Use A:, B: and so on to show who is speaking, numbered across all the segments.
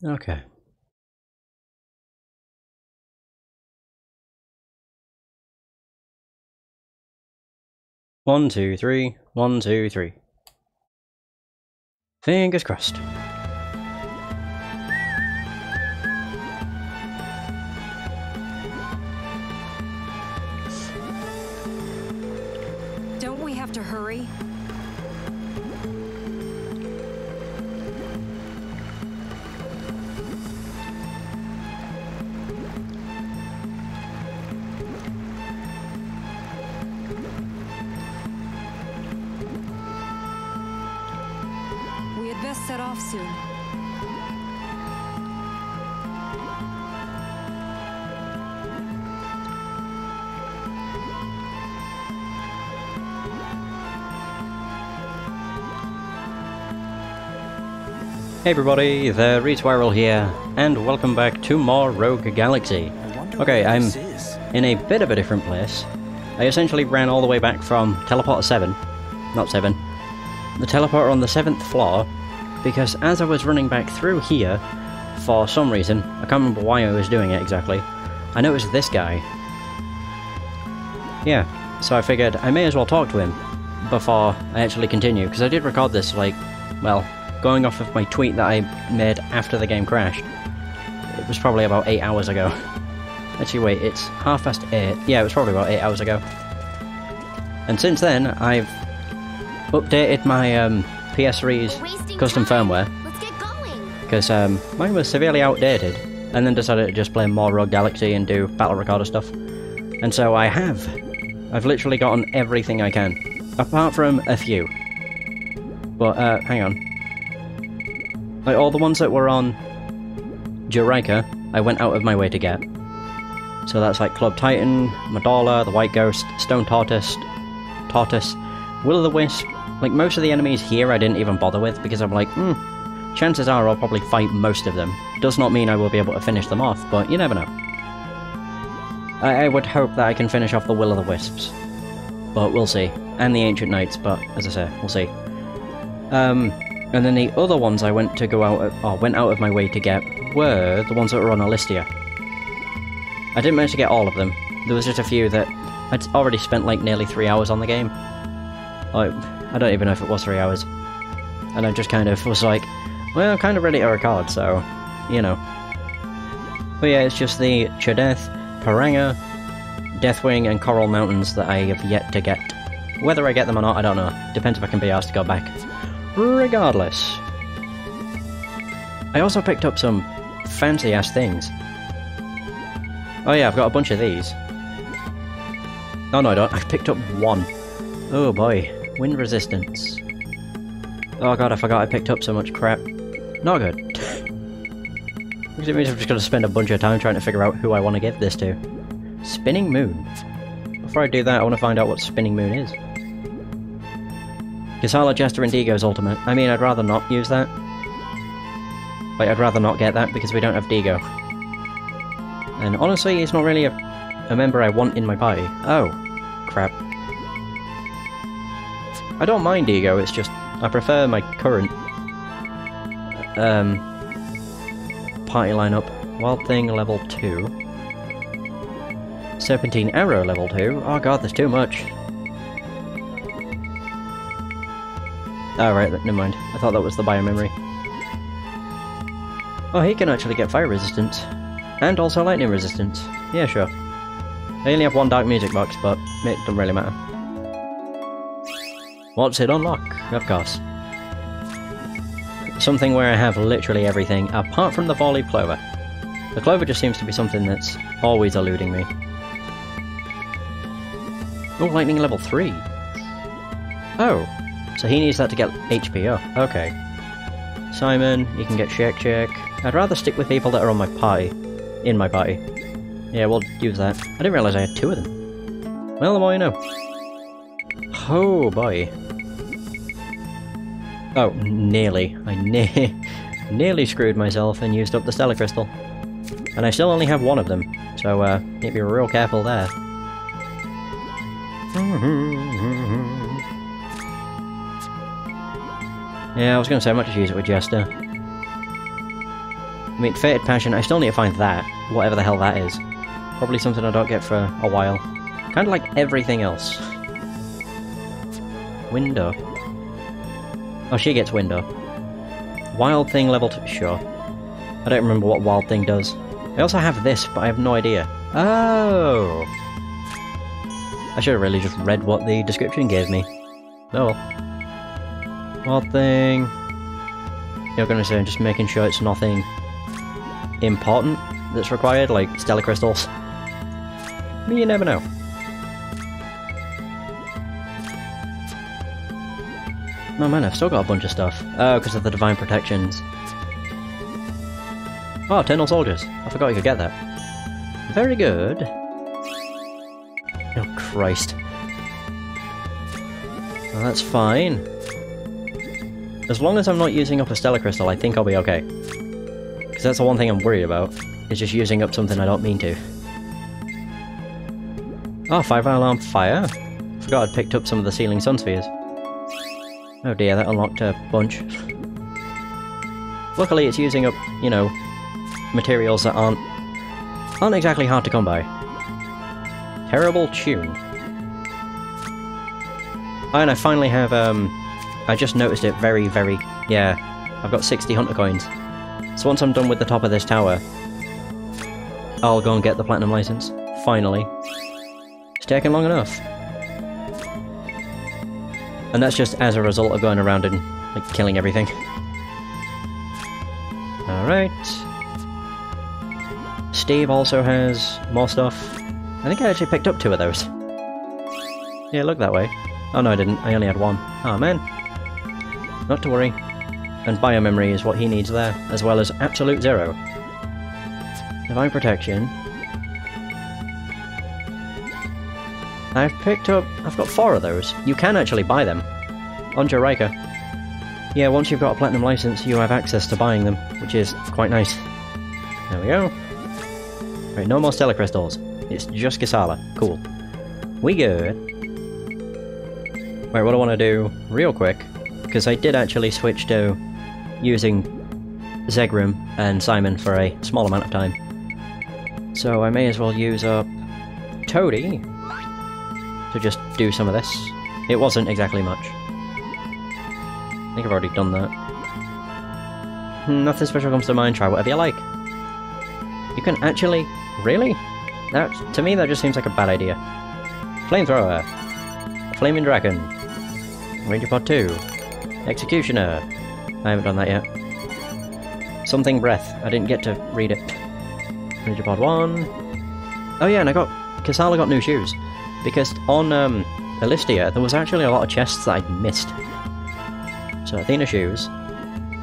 A: Okay. One, two, three. 1, 2, 3. Fingers crossed.
B: Don't we have to hurry? We had best set off soon.
A: Hey everybody, the Retwirl here, and welcome back to more Rogue Galaxy. Okay, I'm in a bit of a different place. I essentially ran all the way back from Teleporter 7, not 7, the teleporter on the 7th floor, because as I was running back through here, for some reason, I can't remember why I was doing it exactly, I noticed this guy. Yeah, so I figured I may as well talk to him before I actually continue, because I did record this, like, well, going off of my tweet that I made after the game crashed. It was probably about 8 hours ago. Actually wait, it's 8:30. Yeah, it was probably about 8 hours ago. And since then, I've updated my PS3's custom firmware.
C: Let's get going.
A: Because mine was severely outdated, and then decided to just play more Rogue Galaxy and do battle recorder stuff. And so I have. I've literally gotten everything I can. Apart from a few. But, hang on. Like, all the ones that were on Juraika, I went out of my way to get. So that's like Club Titan, Madala, the White Ghost, Stone Tortoise, Will-o'-the-Wisp. Like, most of the enemies here I didn't even bother with, because I'm like, chances are I'll probably fight most of them. Does not mean I will be able to finish them off, but you never know. I would hope that I can finish off the Will-o'-the-Wisps. But we'll see. And the Ancient Knights, but as I say, we'll see. And then the other ones I went out of my way to get were the ones that were on Alistia. I didn't manage to get all of them. There was just a few that I'd already spent like nearly 3 hours on the game. Like, I don't even know if it was 3 hours. And I just kind of was like, well, I'm kind of ready to record, so, you know. But yeah, it's just the Chadeth, Paranga, Deathwing, and Coral Mountains that I have yet to get. Whether I get them or not, I don't know. Depends if I can be asked to go back. Regardless. I also picked up some fancy-ass things. Oh yeah, I've got a bunch of these. Oh no, I don't. I've picked up one. Oh boy. Wind resistance. Oh god, I forgot I picked up so much crap. Not good. Because it means I'm just going to spend a bunch of time trying to figure out who I want to give this to. Spinning Moon. Before I do that, I want to find out what Spinning Moon is. Gisala, Jester, and Dego's ultimate. I mean, I'd rather not use that. Like, I'd rather not get that because we don't have Dego. And honestly, he's not really a member I want in my party. Oh, crap. I don't mind Dego, it's just I prefer my current party lineup. Wild Thing level 2. Serpentine Arrow level 2. Oh god, there's too much. Oh right, never mind. I thought that was the biomemory. Oh, he can actually get fire resistance. And also lightning resistance. Yeah, sure. I only have one dark music box, but it doesn't really matter. What's it unlock? Of course. Something where I have literally everything, apart from the four-leaf clover. The clover just seems to be something that's always eluding me. Oh, lightning level 3. Oh. So he needs that to get HP up. Okay. Simon, you can get Shake Shake. I'd rather stick with people that are on my party. In my party. Yeah, we'll use that. I didn't realise I had 2 of them. Well, the more you know. Oh boy. Oh, nearly. I nearly screwed myself and used up the Stellar Crystal. And I still only have 1 of them. So, need to be real careful there. Yeah, I was going to say I might just use it with Jester. mean, Fated Passion, I still need to find that. Whatever the hell that is. Probably something I don't get for a while. Kind of like everything else. Window. Oh, she gets window. Wild Thing level 2. Sure. I don't remember what Wild Thing does. I also have this, but I have no idea. Oh! I should have really just read what the description gave me. Oh well. Wild Thing... You're gonna say I'm just making sure it's nothing important that's required, like stellar crystals. You never know. Oh man, I've still got a bunch of stuff. Oh, because of the divine protections. Oh, Eternal Soldiers. I forgot you could get that. Very good. Oh, Christ. Well, that's fine. As long as I'm not using up a Stellar Crystal, I think I'll be okay. Because that's the one thing I'm worried about, is just using up something I don't mean to. Oh, 5-hour alarm fire. Forgot I'd picked up some of the Sealing Sun Spheres. Oh dear, that unlocked a bunch. Luckily it's using up, you know, materials that aren't exactly hard to come by. Terrible tune. Oh, and I finally have, I just noticed it very, yeah, I've got 60 Hunter Coins. So once I'm done with the top of this tower, I'll go and get the Platinum License. Finally. It's taken long enough. And that's just as a result of going around and, like, killing everything. Alright. Steve also has more stuff. I think I actually picked up 2 of those. Yeah, look that way. Oh no, I didn't. I only had 1. Oh man. Not to worry. And Biomemory is what he needs there, as well as Absolute Zero. Divine Protection. I've got 4 of those. You can actually buy them. On Jaraika. Yeah, once you've got a Platinum License, you have access to buying them, which is quite nice. There we go. Right, no more Stellar Crystals. It's just Gisala. Cool. We good. Right, what I want to do, real quick, because I did actually switch to using Zegrim and Simon for a small amount of time. So I may as well use up Toadie to just do some of this. It wasn't exactly much. I think I've already done that. Nothing special comes to mind, try whatever you like. You can actually... Really? That, to me that just seems like a bad idea. Flamethrower. Flaming Dragon. Ranger Pod 2. Executioner. I haven't done that yet. Something Breath. I didn't get to read it. Ranger Pod 1. Oh yeah, and Gisala got new shoes. Because on Elistia, there was actually a lot of chests that I'd missed. So Athena shoes.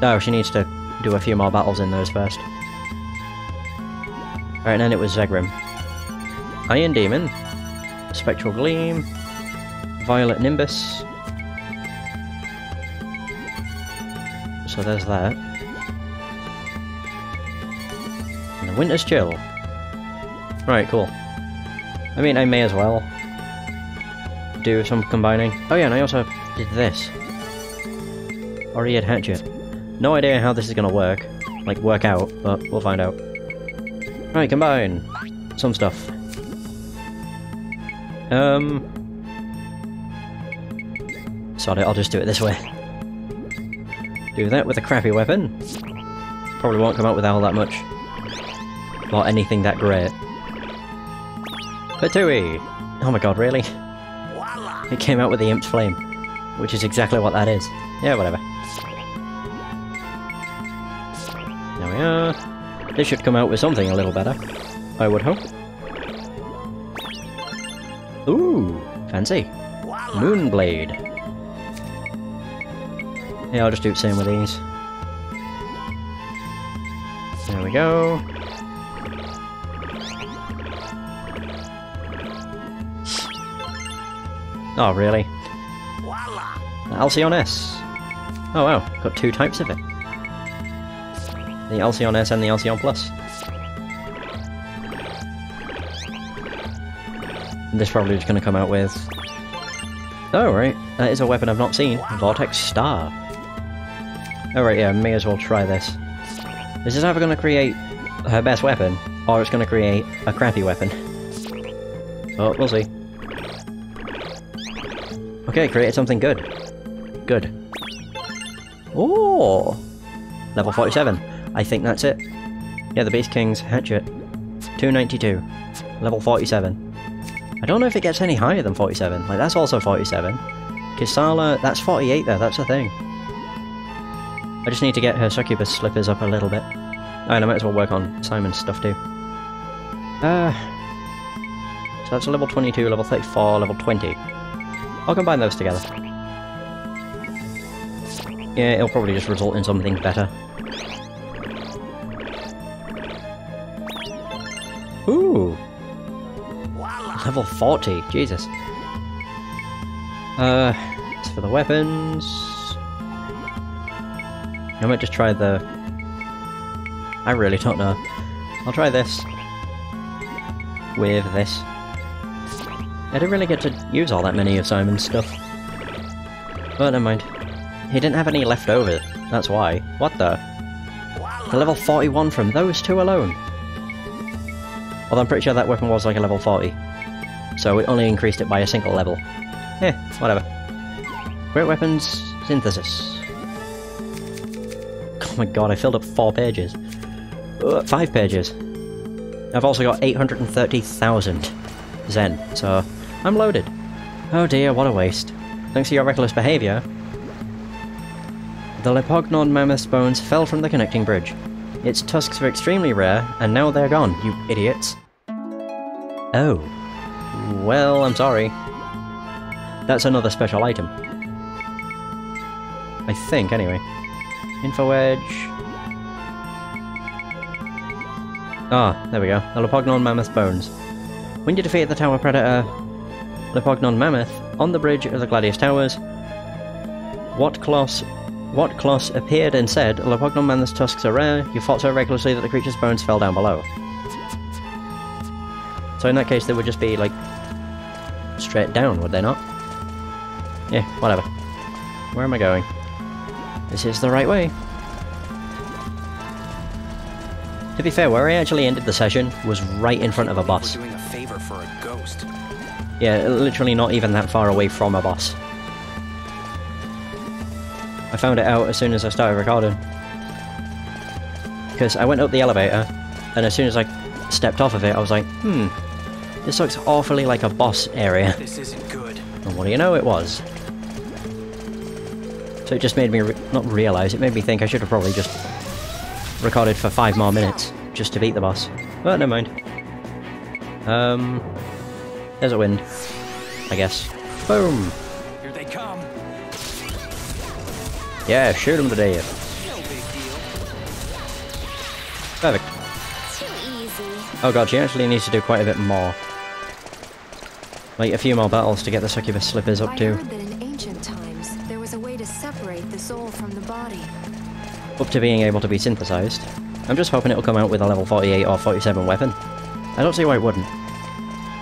A: Oh, she needs to do a few more battles in those first. Alright, and then it was Zegrim. Iron Demon. Spectral Gleam. Violet Nimbus. So there's that. And the Winter's Chill. Right, cool. I mean, I may as well do some combining. Oh yeah, and I also did this. Oread Hatchet. No idea how this is gonna work. Like, work out, but we'll find out. Right, combine. Some stuff. Sod it, I'll just do it this way. Do that with a crappy weapon. Probably won't come out with all that much. Or anything that great. Fatui! Oh my god, really? It came out with the Imp's Flame. Which is exactly what that is. Yeah, whatever. There we are. This should come out with something a little better. I would hope. Ooh, fancy. Moonblade. Yeah, I'll just do the same with these. There we go. Oh, really? The Alcyon S. Oh wow, got 2 types of it. The Alcyon S and the Alcyon Plus. And this probably is going to come out with... Oh right, that is a weapon I've not seen. Vortex Star. Oh right, yeah, may as well try this. This is either going to create her best weapon, or it's going to create a crappy weapon. Oh, we'll see. Okay, created something good. Good. Oh, level 47. I think that's it. Yeah, the Beast King's hatchet. 292. Level 47. I don't know if it gets any higher than 47. Like, that's also 47. Kisala, that's 48 there, that's the thing. I just need to get her succubus slippers up a little bit. And I might as well work on Simon's stuff too. So that's a level 22, level 34, level 20. I'll combine those together. Yeah, it'll probably just result in something better. Ooh! Level 40, Jesus. As for the weapons... I might just try the... I really don't know. I'll try this. With this. I didn't really get to use all that many of Simon's stuff. But never mind. He didn't have any left over, that's why. What the? The level 41 from those two alone. Although I'm pretty sure that weapon was like a level 40. So it only increased it by a single level. Eh, whatever. Great Weapons Synthesis. Oh my god, I filled up 4 pages. 5 pages. I've also got 830,000 Zen, so I'm loaded. Oh dear, what a waste. Thanks to your reckless behaviour, the Lepognon mammoth's bones fell from the connecting bridge. Its tusks were extremely rare, and now they're gone, you idiots. Oh. Well, I'm sorry. That's another special item. I think, anyway. Info Edge. Ah, there we go. The Lepognon mammoth bones. When you defeat the tower predator Lepognon mammoth on the bridge of the Gladius Towers, Watcloss appeared and said, Lepognon mammoth's tusks are rare, you fought so recklessly that the creature's bones fell down below. So in that case they would just be, like, straight down, would they not? Yeah, whatever. Where am I going? This is the right way. To be fair, where I actually ended the session was right in front of a boss.
C: We're doing a favor for a ghost.
A: Yeah, literally not even that far away from a boss. I found it out as soon as I started recording. Because I went up the elevator, and as soon as I stepped off of it, I was like, this looks awfully like a boss area.
C: This isn't good.
A: And what do you know, it was. So it just made me, not realise, it made me think I should have probably just recorded for 5 more minutes, just to beat the boss. But never mind. There's a wind, I guess. Boom!
C: Here they come.
A: Yeah, shoot them to death.
C: No big deal.
A: Perfect.
B: Too easy.
A: Oh god, she actually needs to do quite a bit more. Like, a few more battles to get the succubus slippers up
B: I
A: to.
B: heard that in ancient times, there was a way to separate the soul from the body.
A: Up to being able to be synthesized. I'm just hoping it'll come out with a level 48 or 47 weapon. I don't see why it wouldn't.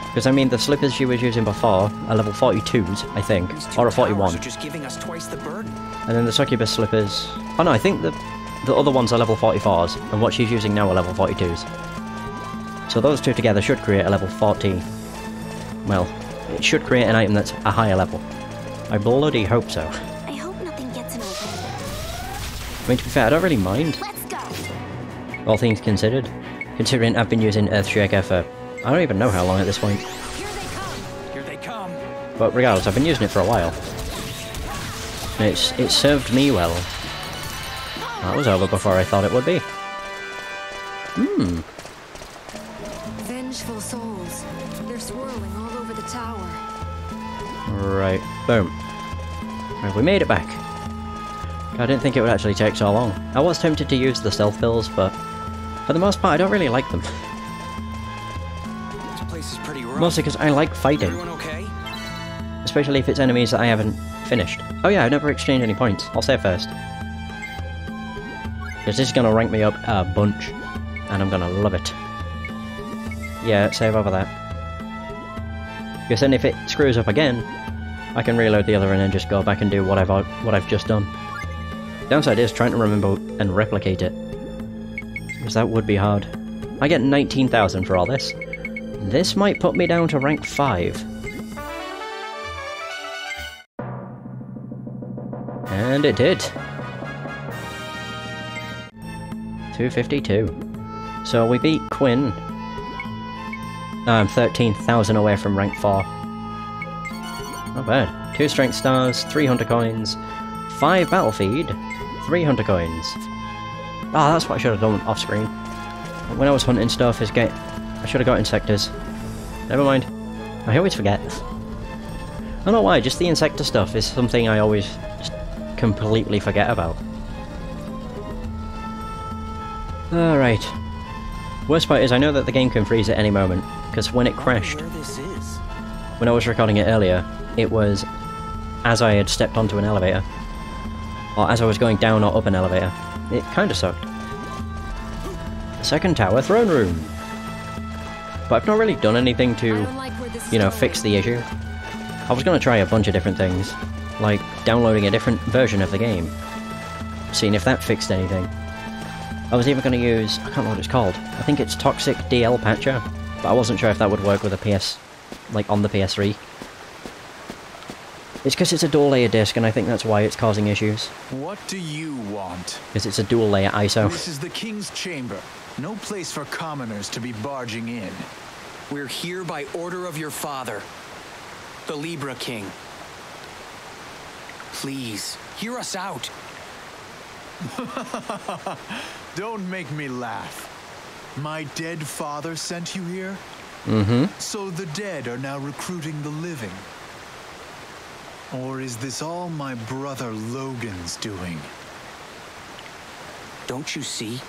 A: Because I mean, the slippers she was using before are level 42s, I think, or a 41.
C: Are just giving us twice the burden.
A: And then the succubus slippers... Oh no, I think the other ones are level 44s, and what she's using now are level 42s. So those two together should create a level 40... Well, it should create an item that's a higher level. I bloody hope so.
D: I hope nothing gets in our way.
A: I mean, to be fair, I don't really mind,
D: Let's go.
A: all things considered. Considering I've been using Earthshaker for... I don't even know how long at this point.
B: Here they come!
C: Here they come.
A: But regardless, I've been using it for a while. And it's served me well. That was over before I thought it would be.
B: Vengeful souls. They're swirling all over the tower.
A: Right. Boom. Right, we made it back. I didn't think it would actually take so long. I was tempted to use the stealth pills, but for the most part I don't really like them.
C: This place is pretty rough.
A: Mostly because I like fighting.
C: Everyone okay?
A: Especially if it's enemies that I haven't finished. Oh yeah, I've never exchanged any points. I'll save first. Because this is going to rank me up a bunch. And I'm going to love it. Yeah, save over that. Because then if it screws up again, I can reload the other and then just go back and do what I've just done. Downside is trying to remember and replicate it. Because that would be hard. I get 19,000 for all this. This might put me down to rank 5. And it did. 252. So we beat Quinn. I'm 13,000 away from rank 4. Not bad. 2 strength stars, 3 hunter coins, 5 battle feed, 3 hunter coins. Ah, that's what I should have done off screen. When I was hunting stuff, I should have got insectors. Never mind. I always forget. I don't know why, just the insector stuff is something I always just completely forget about. Alright. Worst part is I know that the game can freeze at any moment, because when it crashed,
C: Where this is?
A: when I was recording it earlier, it was as I had stepped onto an elevator. Or as I was going down or up an elevator. It kinda sucked. Second tower, throne room! But I've not really done anything
B: I
A: to,
B: don't like where this is
A: you know,
B: going.
A: fix the issue. I was gonna try a bunch of different things, like downloading a different version of the game, seeing if that fixed anything. I was even gonna use, I can't remember what it's called, I think it's Toxic DL Patcher, but I wasn't sure if that would work with a PS, like on the PS3. It's because it's a dual layer disc and I think that's why it's causing issues,
C: What do you want?
A: because it's a dual layer ISO.
C: This is the King's Chamber. No place for commoners to be barging in. We're here by order of your father, the Libra King. Please, hear us out.
E: Don't make me laugh. My dead father sent you here?
A: Mm-hmm.
E: So the dead are now recruiting the living? Or is this all my brother Logan's doing?
C: Don't you see?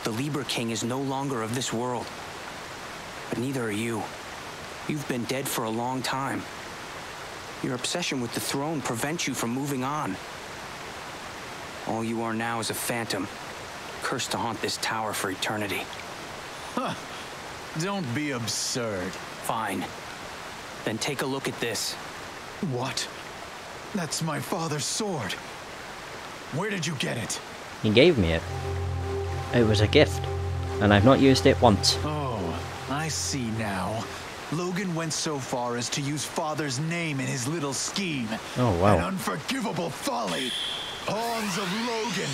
C: The Libra King is no longer of this world. But neither are you. You've been dead for a long time. Your obsession with the throne prevents you from moving on. All you are now is a phantom, cursed to haunt this tower for eternity.
E: Don't be absurd.
C: Fine. Then take a look at this.
E: What? That's my father's sword. Where did you get it?
A: He gave me it. It was a gift, and I've not used it once.
E: Oh, I see now. Logan went so far as to use father's name in his little scheme.
A: Oh, wow.
E: An unforgivable folly. Pawns of Logan,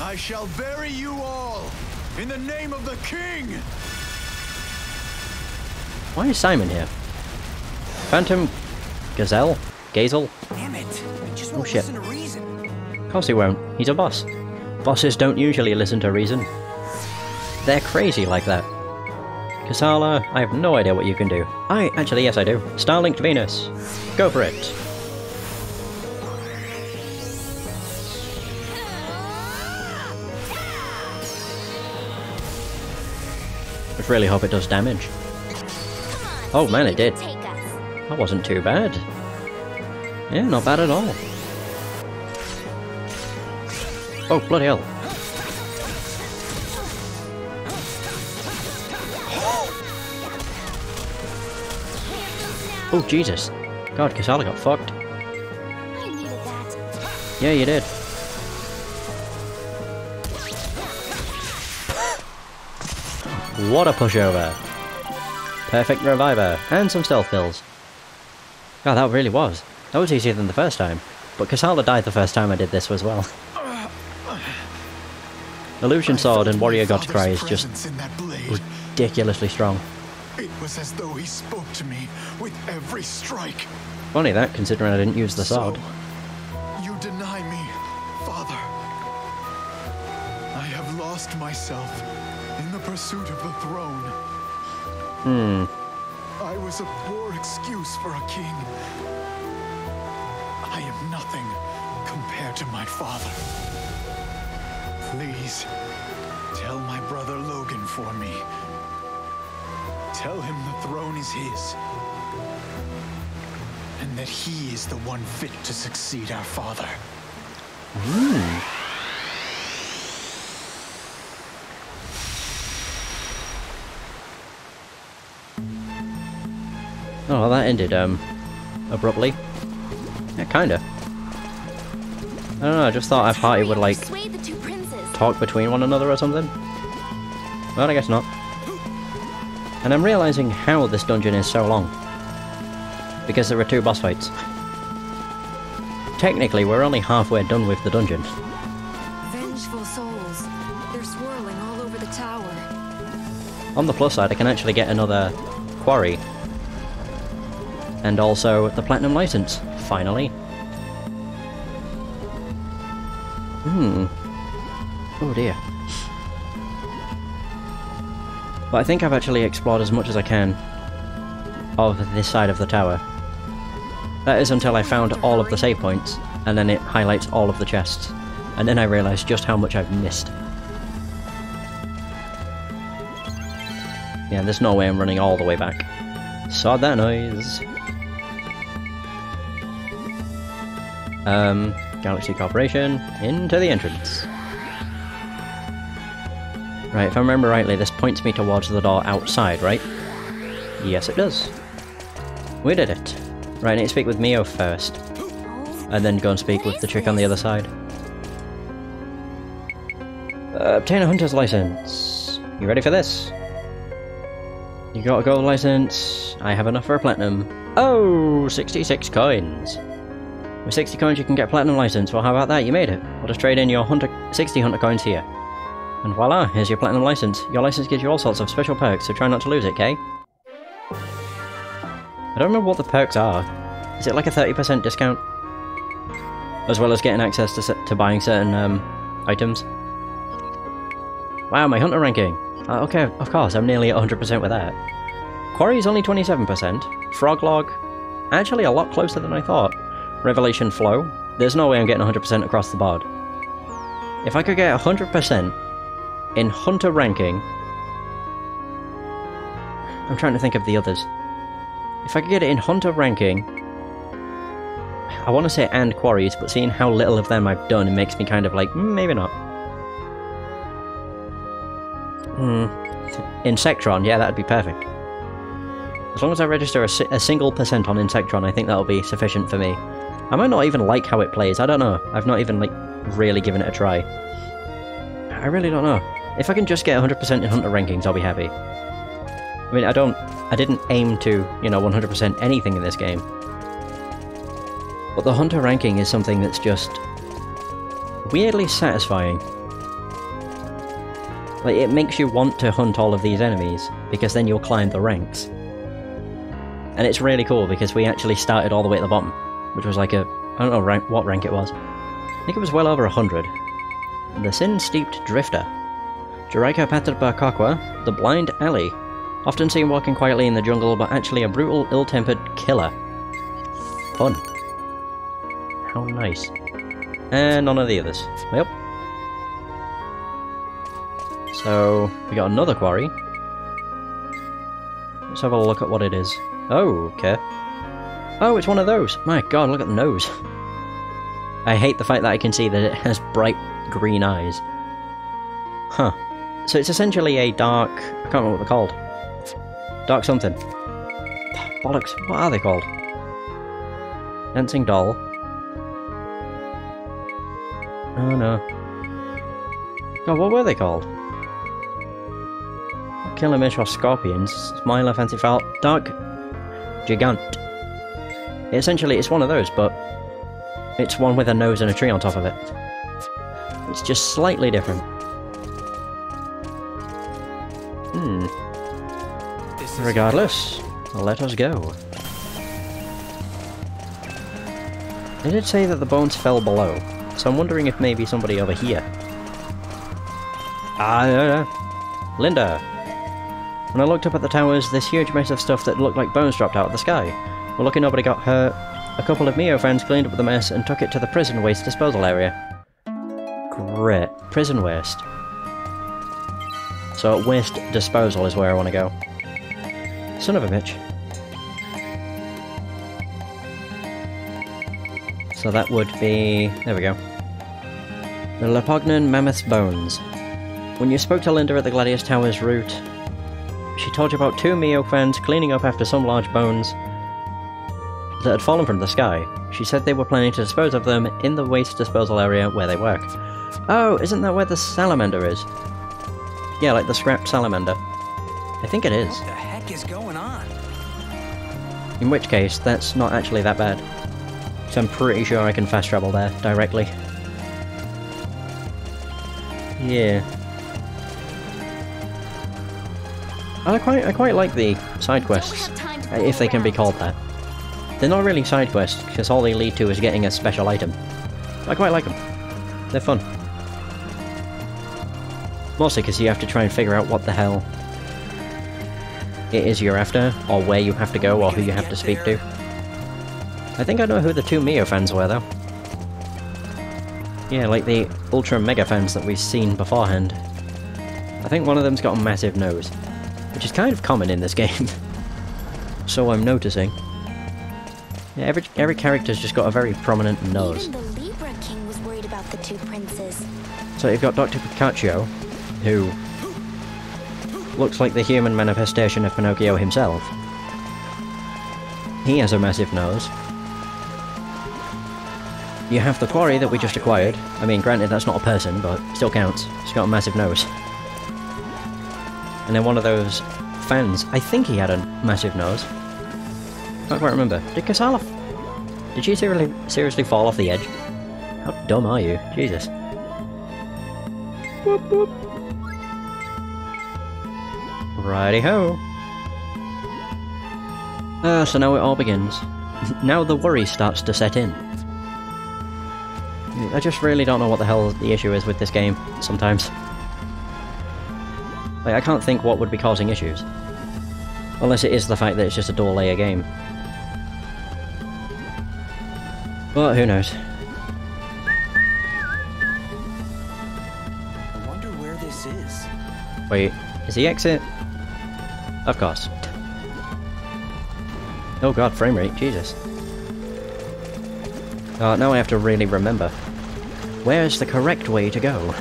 E: I shall bury you all in the name of the king.
A: Why is Simon here? Phantom? Gazelle? Gazel?
C: Damn it! I just
A: Oh,
C: won't
A: shit.
C: listen to reason.
A: Of course he won't. He's a boss. Bosses don't usually listen to reason. They're crazy like that. Kasala, I have no idea what you can do. Actually, yes I do. Starlinked Venus. Go for it. Just really hope it does damage. Oh man, it did.
D: Take us.
A: That wasn't too bad. Yeah, not bad at all. Oh, bloody hell. Oh, Jesus. God, Kasala got fucked.
D: I needed that.
A: Yeah, you did. What a pushover. Perfect reviver, and some stealth pills. God, that really was. That was easier than the first time. But Kasala died the first time I did this as well. Illusion Sword and Warrior God's Cry is just
E: Presence in that blade.
A: ridiculously strong.
E: It was as though he spoke to me with every strike.
A: Funny that, considering I didn't use the sword.
E: So, you deny me, Father. I have lost myself in the pursuit of the throne. I was a poor excuse for a king. I am nothing compared to my father. Please, tell my brother Logan for me. Tell him the throne is his. And that he is the one fit to succeed our father.
A: Oh, well, that ended, abruptly. Yeah, kinda. I don't know, I just thought our party would, like,
D: Sway the two princes.
A: talk between one another or something. Well, I guess not. And I'm realising how this dungeon is so long. Because there are 2 boss fights. Technically, we're only halfway done with the dungeon.
B: Vengeful souls. They're swirling all over the tower.
A: On the plus side, I can actually get another quarry. And also the Platinum License, finally. Oh dear. But I think I've actually explored as much as I can of this side of the tower. That is until I found all of the save points, and then it highlights all of the chests. And then I realised just how much I've missed. Yeah, there's no way I'm running all the way back. Saw that noise. Galaxy Corporation, into the entrance. Right, if I remember rightly, this points me towards the door outside, right? Yes, it does. We did it. Right, I need to speak with Mio first. And then go and speak with the chick on the other side. Obtain a hunter's license. You ready for this? You got a gold license. I have enough for a platinum. Oh, 66 coins. With 60 coins you can get a platinum license. Well, how about that? You made it. I'll just trade in your 60 hunter coins here. And voila, here's your platinum license. Your license gives you all sorts of special perks, so try not to lose it, okay? I don't remember what the perks are. Is it like a 30% discount? As well as getting access to buying certain items? Wow, my hunter ranking! Okay, of course, I'm nearly at 100% with that. Quarry is only 27%. Froglog, actually a lot closer than I thought. Revelation Flow, there's no way I'm getting 100% across the board. If I could get 100% in hunter ranking... I'm trying to think of the others. If I could get it in hunter ranking... I want to say and quarries, but seeing how little of them I've done, it makes me kind of like, maybe not. Insectron, yeah, that'd be perfect. As long as I register a single percent on Insectron, I think that'll be sufficient for me. I might not even like how it plays, I don't know. I've not even, like, really given it a try. I really don't know. If I can just get 100% in hunter rankings, I'll be happy. I mean, I didn't aim to, you know, 100% anything in this game. But the hunter ranking is something that's just weirdly satisfying. Like, it makes you want to hunt all of these enemies, because then you'll climb the ranks. And it's really cool, because we actually started all the way at the bottom, which was like a... I don't know what rank it was. I think it was well over 100. The Sin-Steeped Drifter. Juraika Patabakakwa, the Blind Alley. Often seen walking quietly in the jungle, but actually a brutal, ill-tempered killer. Fun. How nice. And none of the others. Yep. So, we got another quarry. Let's have a look at what it is. Oh, okay. Oh, it's one of those! My god, look at the nose. I hate the fact that I can see that it has bright green eyes. Huh. So it's essentially a dark... I can't remember what they're called. Dark something. Bollocks, what are they called? Dancing doll. Oh no. God, what were they called? Killermish or Scorpions. Smiler, Fancy Foul. Dark Gigant. Essentially, it's one of those, but it's one with a nose and a tree on top of it. It's just slightly different. Regardless, let us go. They did say that the bones fell below, so I'm wondering if maybe somebody over here. Linda! When I looked up at the towers, this huge mess of stuff that looked like bones dropped out of the sky. Well, lucky nobody got hurt. A couple of Mio friends cleaned up the mess and took it to the prison waste disposal area. Great. Prison waste. So waste disposal is where I want to go. Son of a bitch. So that would be... there we go. The Lepognan Mammoth's Bones. When you spoke to Linda at the Gladius Tower's route, she told you about 2 Mio friends cleaning up after some large bones that had fallen from the sky. She said they were planning to dispose of them in the waste disposal area where they work. Oh, isn't that where the salamander is? Yeah, like the scrapped salamander. I think it is.
C: What the heck is going on?
A: In which case, that's not actually that bad. So I'm pretty sure I can fast travel there directly. Yeah. I quite like the side quests, if they can be called that. They're not really side quests, because all they lead to is getting a special item. I quite like them. They're fun. Mostly because you have to try and figure out what the hell it is you're after, or where you have to go, or who you have to speak to. I think I know who the two Mio fans were, though. Yeah, like the Ultra Mega fans that we've seen beforehand. I think one of them's got a massive nose, which is kind of common in this game. So I'm noticing. Yeah, every character's just got a very prominent nose.
D: Even the Libra King was worried about the two princes.
A: So you've got Dr. Pikachu, who looks like the human manifestation of Pinocchio himself. He has a massive nose. You have the quarry that we just acquired. I mean, granted, that's not a person, but still counts. He's got a massive nose. And then one of those fans, I think he had a massive nose. Can't quite remember. Did Kasala... Did she seriously fall off the edge? How dumb are you? Jesus. Whoop whoop. Righty-ho. So now it all begins. Now the worry starts to set in. I just really don't know what the hell the issue is with this game, sometimes. Like, I can't think what would be causing issues. Unless it is the fact that it's just a dual layer game. But who knows.
C: I wonder where this is.
A: Wait, is the exit? Of course. Oh god, frame rate, Jesus. Oh, now I have to really remember. Where's the correct way to go?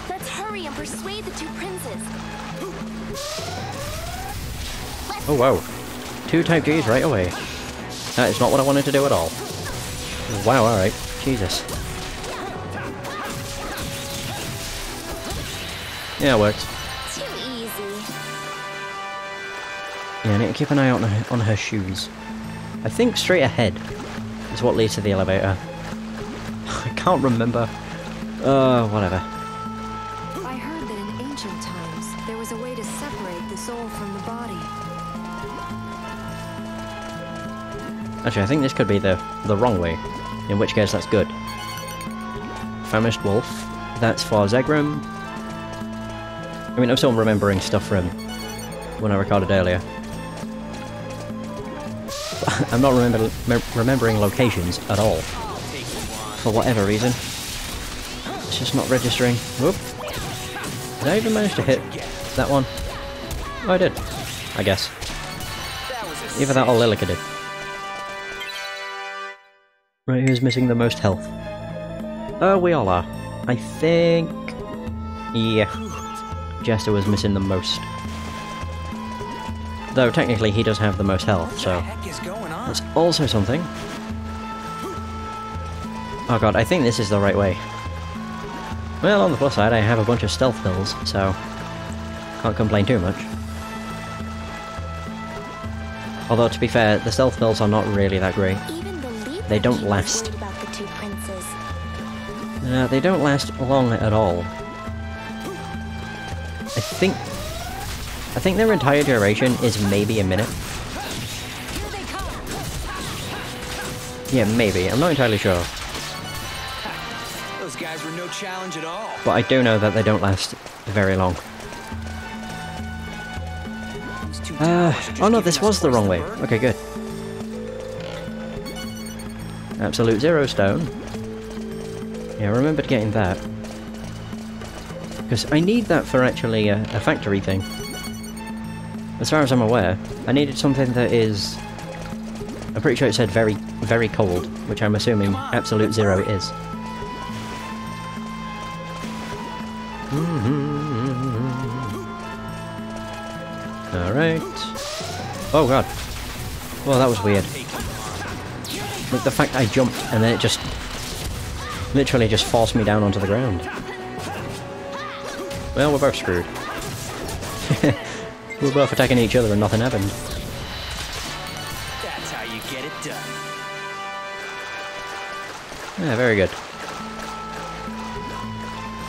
D: Let's hurry and persuade the two princes.
A: Oh wow. 2 type Gs right away. That is not what I wanted to do at all. Wow, alright. Jesus. Yeah, it works.
D: Too easy.
A: Yeah, I need to keep an eye out on her shoes. I think straight ahead is what leads to the elevator. I can't remember. Whatever.
B: I heard that in ancient times, there was a way to separate the soul from the body.
A: Actually, I think this could be the wrong way. In which case, that's good. Famished Wolf. That's for Zegrim. I mean, I'm still remembering stuff from when I recorded earlier. I'm not remembering locations at all. For whatever reason. It's just not registering. Whoop. Did I even manage to hit that one? Oh, I did. I guess. Either that or Lilica did. Right, who's missing the most health? We all are. I think... Yeah. Jester was missing the most. Though, technically, he does have the most health, so... That's also something. Oh god, I think this is the right way. Well, on the plus side, I have a bunch of stealth pills, so... Can't complain too much. Although, to be fair, the stealth pills are not really that great. They don't last. They don't last long at all. I think their entire duration is maybe a minute. Yeah, maybe. I'm not entirely sure.
C: Those guys were no challenge at all.
A: But I do know that they don't last very long. Oh no, this was the wrong way. Okay, good. Absolute Zero Stone. Yeah, I remembered getting that. Because I need that for actually a factory thing. As far as I'm aware, I needed something that is... I'm pretty sure it said very, very cold, which I'm assuming Absolute Zero is. Alright. Oh god. Well, that was weird. Like the fact I jumped and then it just... literally just forced me down onto the ground. Well, we're both screwed. We're both attacking each other and nothing happened.
C: That's how you get it done.
A: Yeah, very good.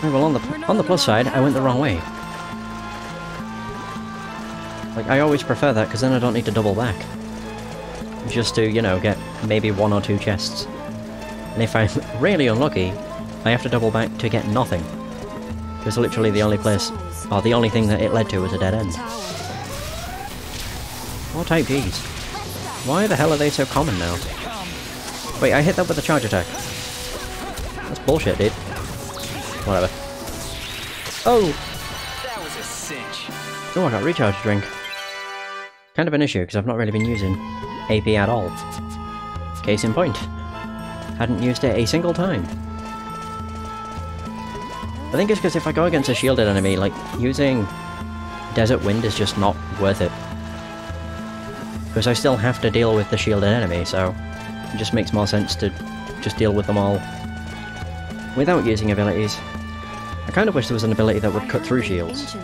A: Right, well, on the plus side, I went the wrong way. Like, I always prefer that, because then I don't need to double back. Just to, you know, get maybe 1 or 2 chests. And if I'm really unlucky, I have to double back to get nothing. Because literally the only place, or the only thing that it led to was a dead end. More type Gs. Why the hell are they so common now? Wait, I hit that with a charge attack. That's bullshit, dude. Whatever. Oh!
C: That was a cinch.
A: Oh, I got recharge drink. Kind of an issue, because I've not really been using AP at all. Case in point. Hadn't used it a single time. I think it's because if I go against a shielded enemy, like, using Desert Wind is just not worth it. Because I still have to deal with the shielded enemy, so it just makes more sense to just deal with them all without using abilities. I kind of wish there was an ability that would cut through shields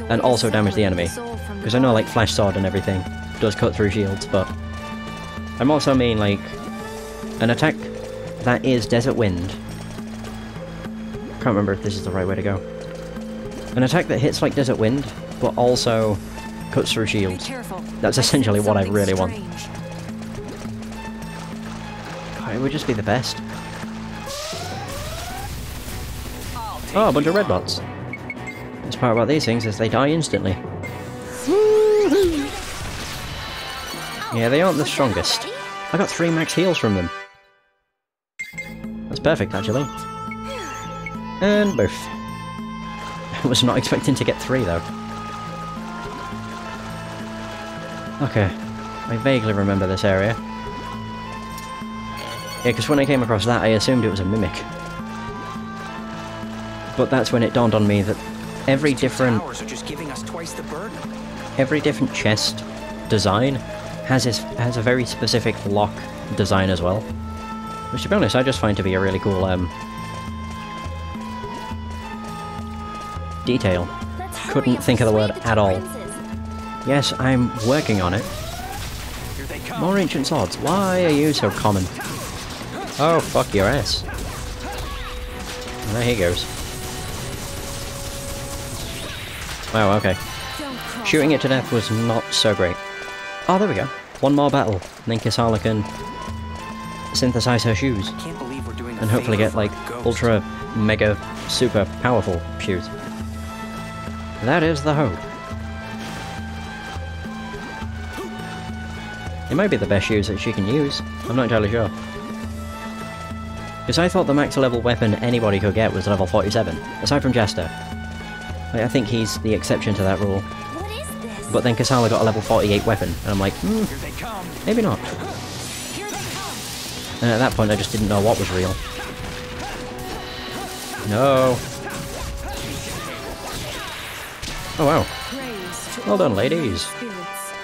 A: and also damage the enemy. Because I know, like, Flash Sword and everything does cut through shields, but I'm also mean, like, an attack that is Desert Wind. Can't remember if this is the right way to go. An attack that hits like Desert Wind, but also cuts through shields. That's essentially what I really want. It would just be the best. Oh, a bunch of red bots. The best part about these things is they die instantly. Yeah, they aren't the strongest. I got 3 max heals from them. That's perfect, actually. And both. I was not expecting to get 3, though. Okay. I vaguely remember this area. Yeah, because when I came across that, I assumed it was a mimic. But that's when it dawned on me that every different chest design has a very specific lock design as well. Which, to be honest, I just find to be a really cool detail. Couldn't think of the word at all. Yes, I'm working on it. More ancient swords. Why are you so common? Oh, fuck your ass. There he goes. Wow, okay. Shooting it to death was not so great. Oh, there we go. One more battle, and then Kisala can synthesize her shoes. And hopefully get, like, ultra, mega, super powerful shoes. That is the hope. It might be the best shoes that she can use. I'm not entirely sure. Because I thought the max level weapon anybody could get was level 47, aside from Jester. Like, I think he's the exception to that rule. But then Kisala got a level 48 weapon, and I'm like, maybe not. And at that point I just didn't know what was real. No. Oh wow. Well done, ladies.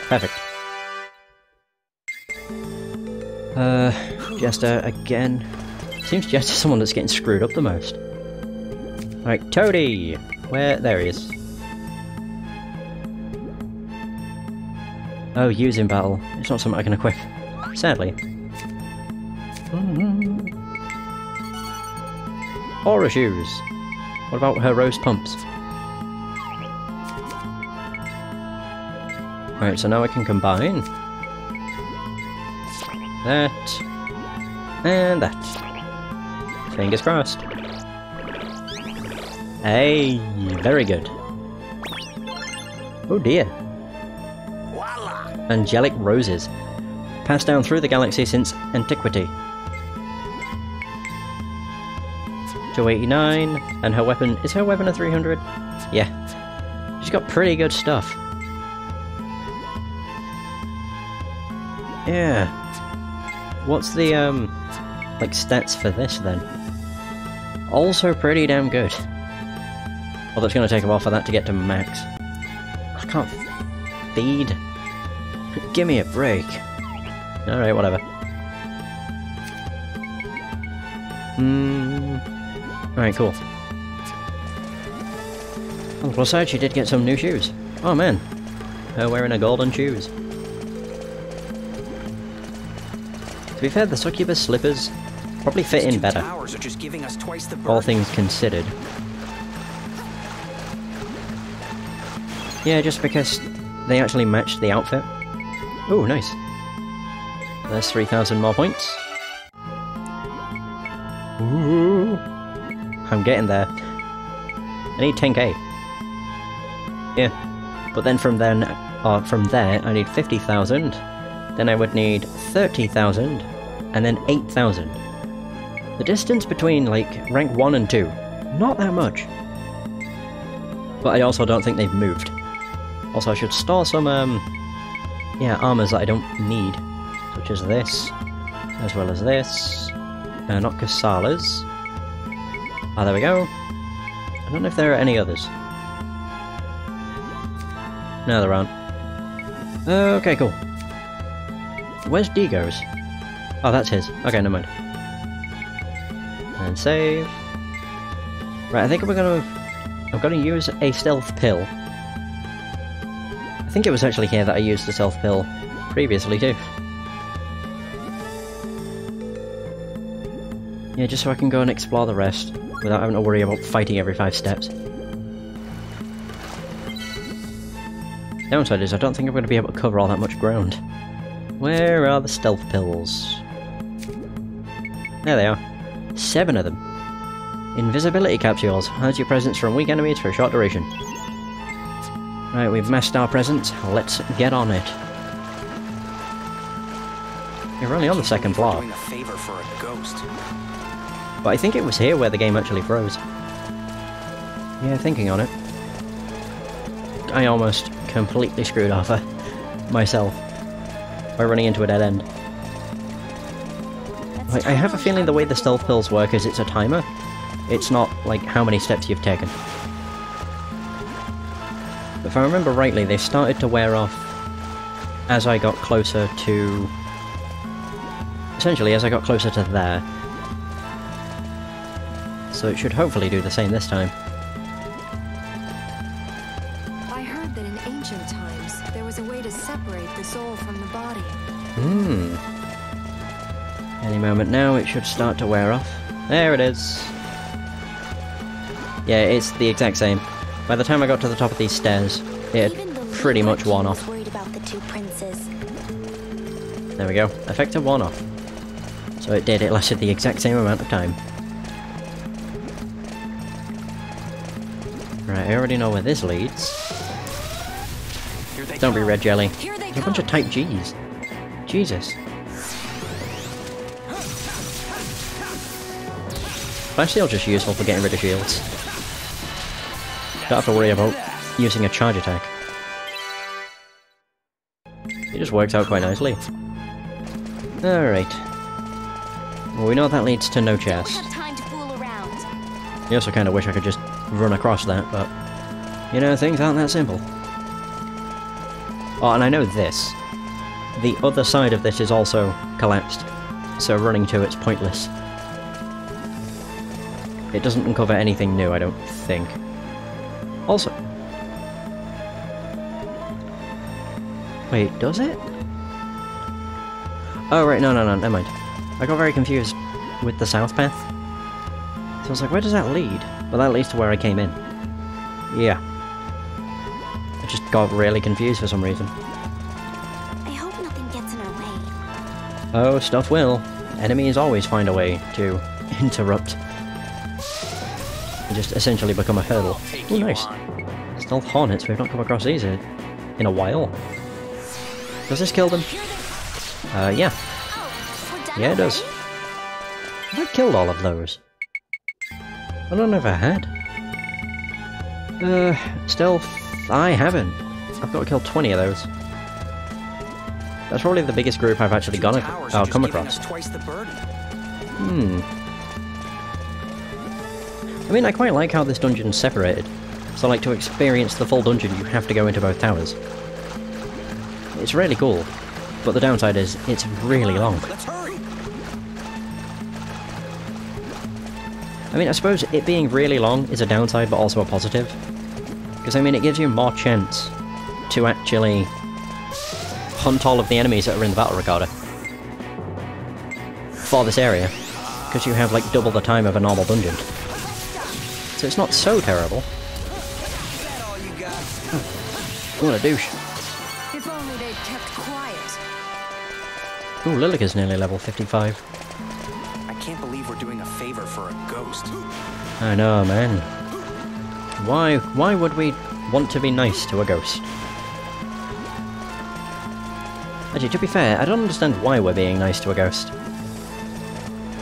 A: Perfect. Jester again. Seems Jester's someone that's getting screwed up the most. Right, Toady! Where? There he is. Oh, use in battle. It's not something I can equip. Sadly. Aura shoes. What about her rose pumps? Right, so now I can combine that and that. Fingers crossed. Hey, very good. Oh dear. Angelic roses. Passed down through the galaxy since antiquity. 289, and her weapon... Is her weapon a 300? Yeah. She's got pretty good stuff. Yeah. What's the, like, stats for this, then? Also pretty damn good. Although it's going to take a while for that to get to max. I can't feed. Give me a break. Alright, whatever. Alright, cool. On the plus side, she did get some new shoes. Oh man, her wearing a golden shoes. To be fair, the succubus slippers probably fit in better,
C: Towers are just giving us twice the
A: all
C: burden.
A: things considered. Yeah, just because they actually matched the outfit. Ooh, nice. There's 3,000 more points. Ooh. I'm getting there. I need 10k. Yeah. But then from there, I need 50,000. Then I would need 30,000. And then 8,000. The distance between, like, rank 1 and 2. Not that much. But I also don't think they've moved. Also, I should store some, yeah, armors that I don't need. Such as this. As well as this. Not Kasala's. Ah, there we go. I don't know if there are any others. No, there aren't. Okay, cool. Where's Digo's? Oh, that's his. Okay, never mind. And save. Right, I think I'm gonna use a stealth pill. I think it was actually here that I used the stealth pill previously too. Yeah, just so I can go and explore the rest without having to worry about fighting every 5 steps. Downside is I don't think I'm going to be able to cover all that much ground. Where are the stealth pills? There they are. 7 of them. Invisibility capsules. Hides your presence from weak enemies for a short duration. Right, we've masked our presence. Let's get on it. You're only on the second floor.
C: Doing a favor for a ghost.
A: But I think it was here where the game actually froze. Yeah, thinking on it. I almost completely screwed over myself by running into a dead end. Like, I have a feeling the way the stealth pills work is it's a timer. It's not, like, how many steps you've taken. But if I remember rightly, they started to wear off as I got closer to... essentially, as I got closer to there. So it should hopefully do the same this time.
B: I heard that in ancient times, there was a way to separate the soul from the body.
A: Any moment now, it should start to wear off. There it is. Yeah, it's the exact same. By the time I got to the top of these stairs, it had pretty much worn off.
D: Worried about the 2 princes.
A: There we go. Effective worn off. So it did, it lasted the exact same amount of time. Right, I already know where this leads.
C: Here they
A: Don't be
C: come.
A: red jelly.
B: Here they
A: There's a bunch of type Gs. Jesus. Flash Steel's just useful for getting rid of shields. Don't have to worry about using a charge attack. It just works out quite nicely. Alright. Well, we know that leads to no
D: Don't
A: chest.
D: have time to fool around.
A: I also kind of wish I could just run across that, but... you know, things aren't that simple. Oh, and I know this. The other side of this is also collapsed, so running to it's pointless. It doesn't uncover anything new, I don't think. Also... wait, does it? Oh, right, no, never mind. I got very confused with the south path. So I was like, where does that lead? Well, that leads to where I came in. Yeah. I just got really confused for some reason.
D: I hope nothing gets in our way.
A: Oh, stuff will. Enemies always find a way to interrupt. And just essentially become a hurdle.
C: Take
A: Oh,
C: you
A: nice.
C: on.
A: Stealth Hornets, we've not come across these in a while. Does this kill them? Yeah.
D: We're done
A: Yeah, it does.
D: already?
A: Have I killed all of those? I don't know if I had. Stealth... I haven't. I've got to kill 20 of those. That's probably the biggest group I've actually
C: Towers are just
A: come
C: giving
A: across.
C: us twice the burden.
A: I mean, I quite like how this dungeon's separated. So, like, to experience the full dungeon, you have to go into both towers. It's really cool. But the downside is, it's really long.
C: Let's hurry.
A: I mean, I suppose it being really long is a downside, but also a positive. Because, I mean, it gives you more chance to actually hunt all of the enemies that are in the battle recorder for this area. Because you have, like, double the time of a normal dungeon. So it's not so terrible. What a douche.
B: If only they'd kept quiet.
A: Ooh, Lilika's nearly level 55.
C: I can't believe we're doing a favor for a ghost.
A: I know, man. Why would we want to be nice to a ghost? Actually, to be fair, I don't understand why we're being nice to a ghost.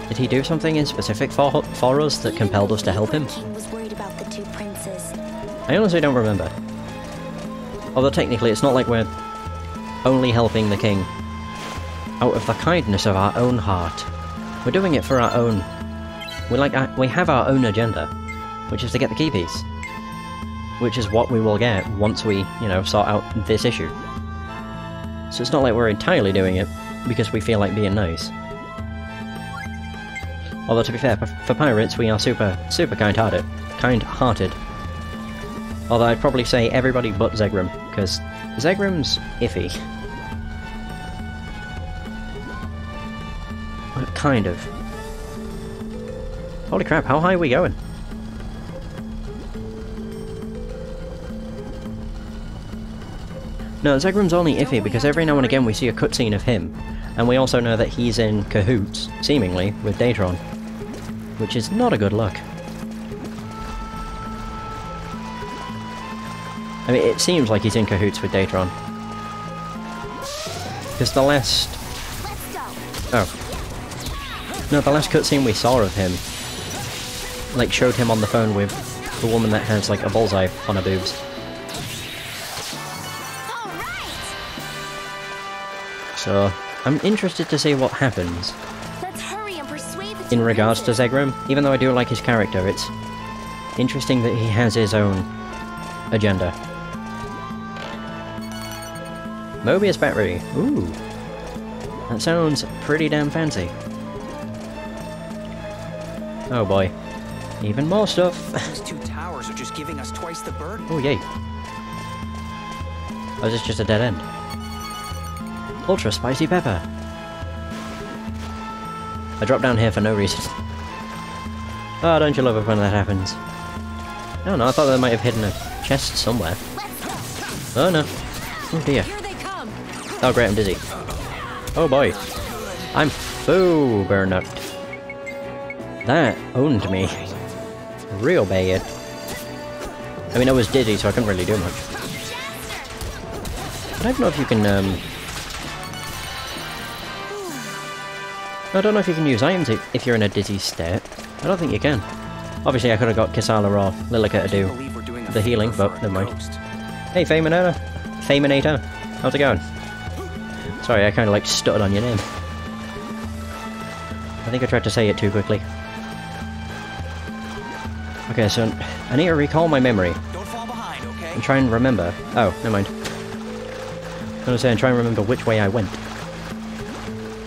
A: Did he do something in specific for us that compelled us to help him?
D: The king was worried about the two princes.
A: I honestly don't remember. Although technically it's not like we're only helping the king out of the kindness of our own heart. We're doing it for our own... We have our own agenda, which is to get the key piece. Which is what we will get once we, you know, sort out this issue. So it's not like we're entirely doing it because we feel like being nice. Although to be fair, for pirates we are super kind-hearted. Although I'd probably say everybody but Zegrim, because Zegrim's iffy. Kind of. Holy crap, how high are we going? No, Zegrim's only iffy because every now and again we see a cutscene of him, and we also know that he's in cahoots, seemingly, with Datron. Which is not a good look. I mean, it seems like he's in cahoots with Datron. Because the last... Oh. No, the last cutscene we saw of him, like, showed him on the phone with the woman that has, like, a bullseye on her boobs. So, I'm interested to see what happens
D: Let's hurry and persuade the
A: in
D: two
A: regards to
D: princes.
A: Zegrim. Even though I do like his character, it's interesting that he has his own agenda. Mobius battery. Ooh. That sounds pretty damn fancy. Oh boy. Even more stuff.
C: These two towers are just giving us twice the burden.
A: Oh yay. Oh, is this just a dead end? Ultra spicy pepper. I dropped down here for no reason. Oh, don't you love it when that happens? Oh no, I thought they might have hidden a chest somewhere. Oh no. Oh dear.
B: Here they come.
A: Oh great, I'm dizzy. Oh boy. I'm burnout. That owned me. Real bad. I mean, I was dizzy, so I couldn't really do much. But I don't know if you can, I don't know if you can use items if you're in a dizzy state. I don't think you can. Obviously, I could have got Kisala or Lilika to do the healing, but never mind. Hey, Faminator. How's it going? Sorry, I kind of like stuttered on your name. I think I tried to say it too quickly. Okay, so I need to recall my memory.
C: Don't fall behind, okay?
A: And try and remember. Oh, never mind. I was going to say, and try and remember which way I went.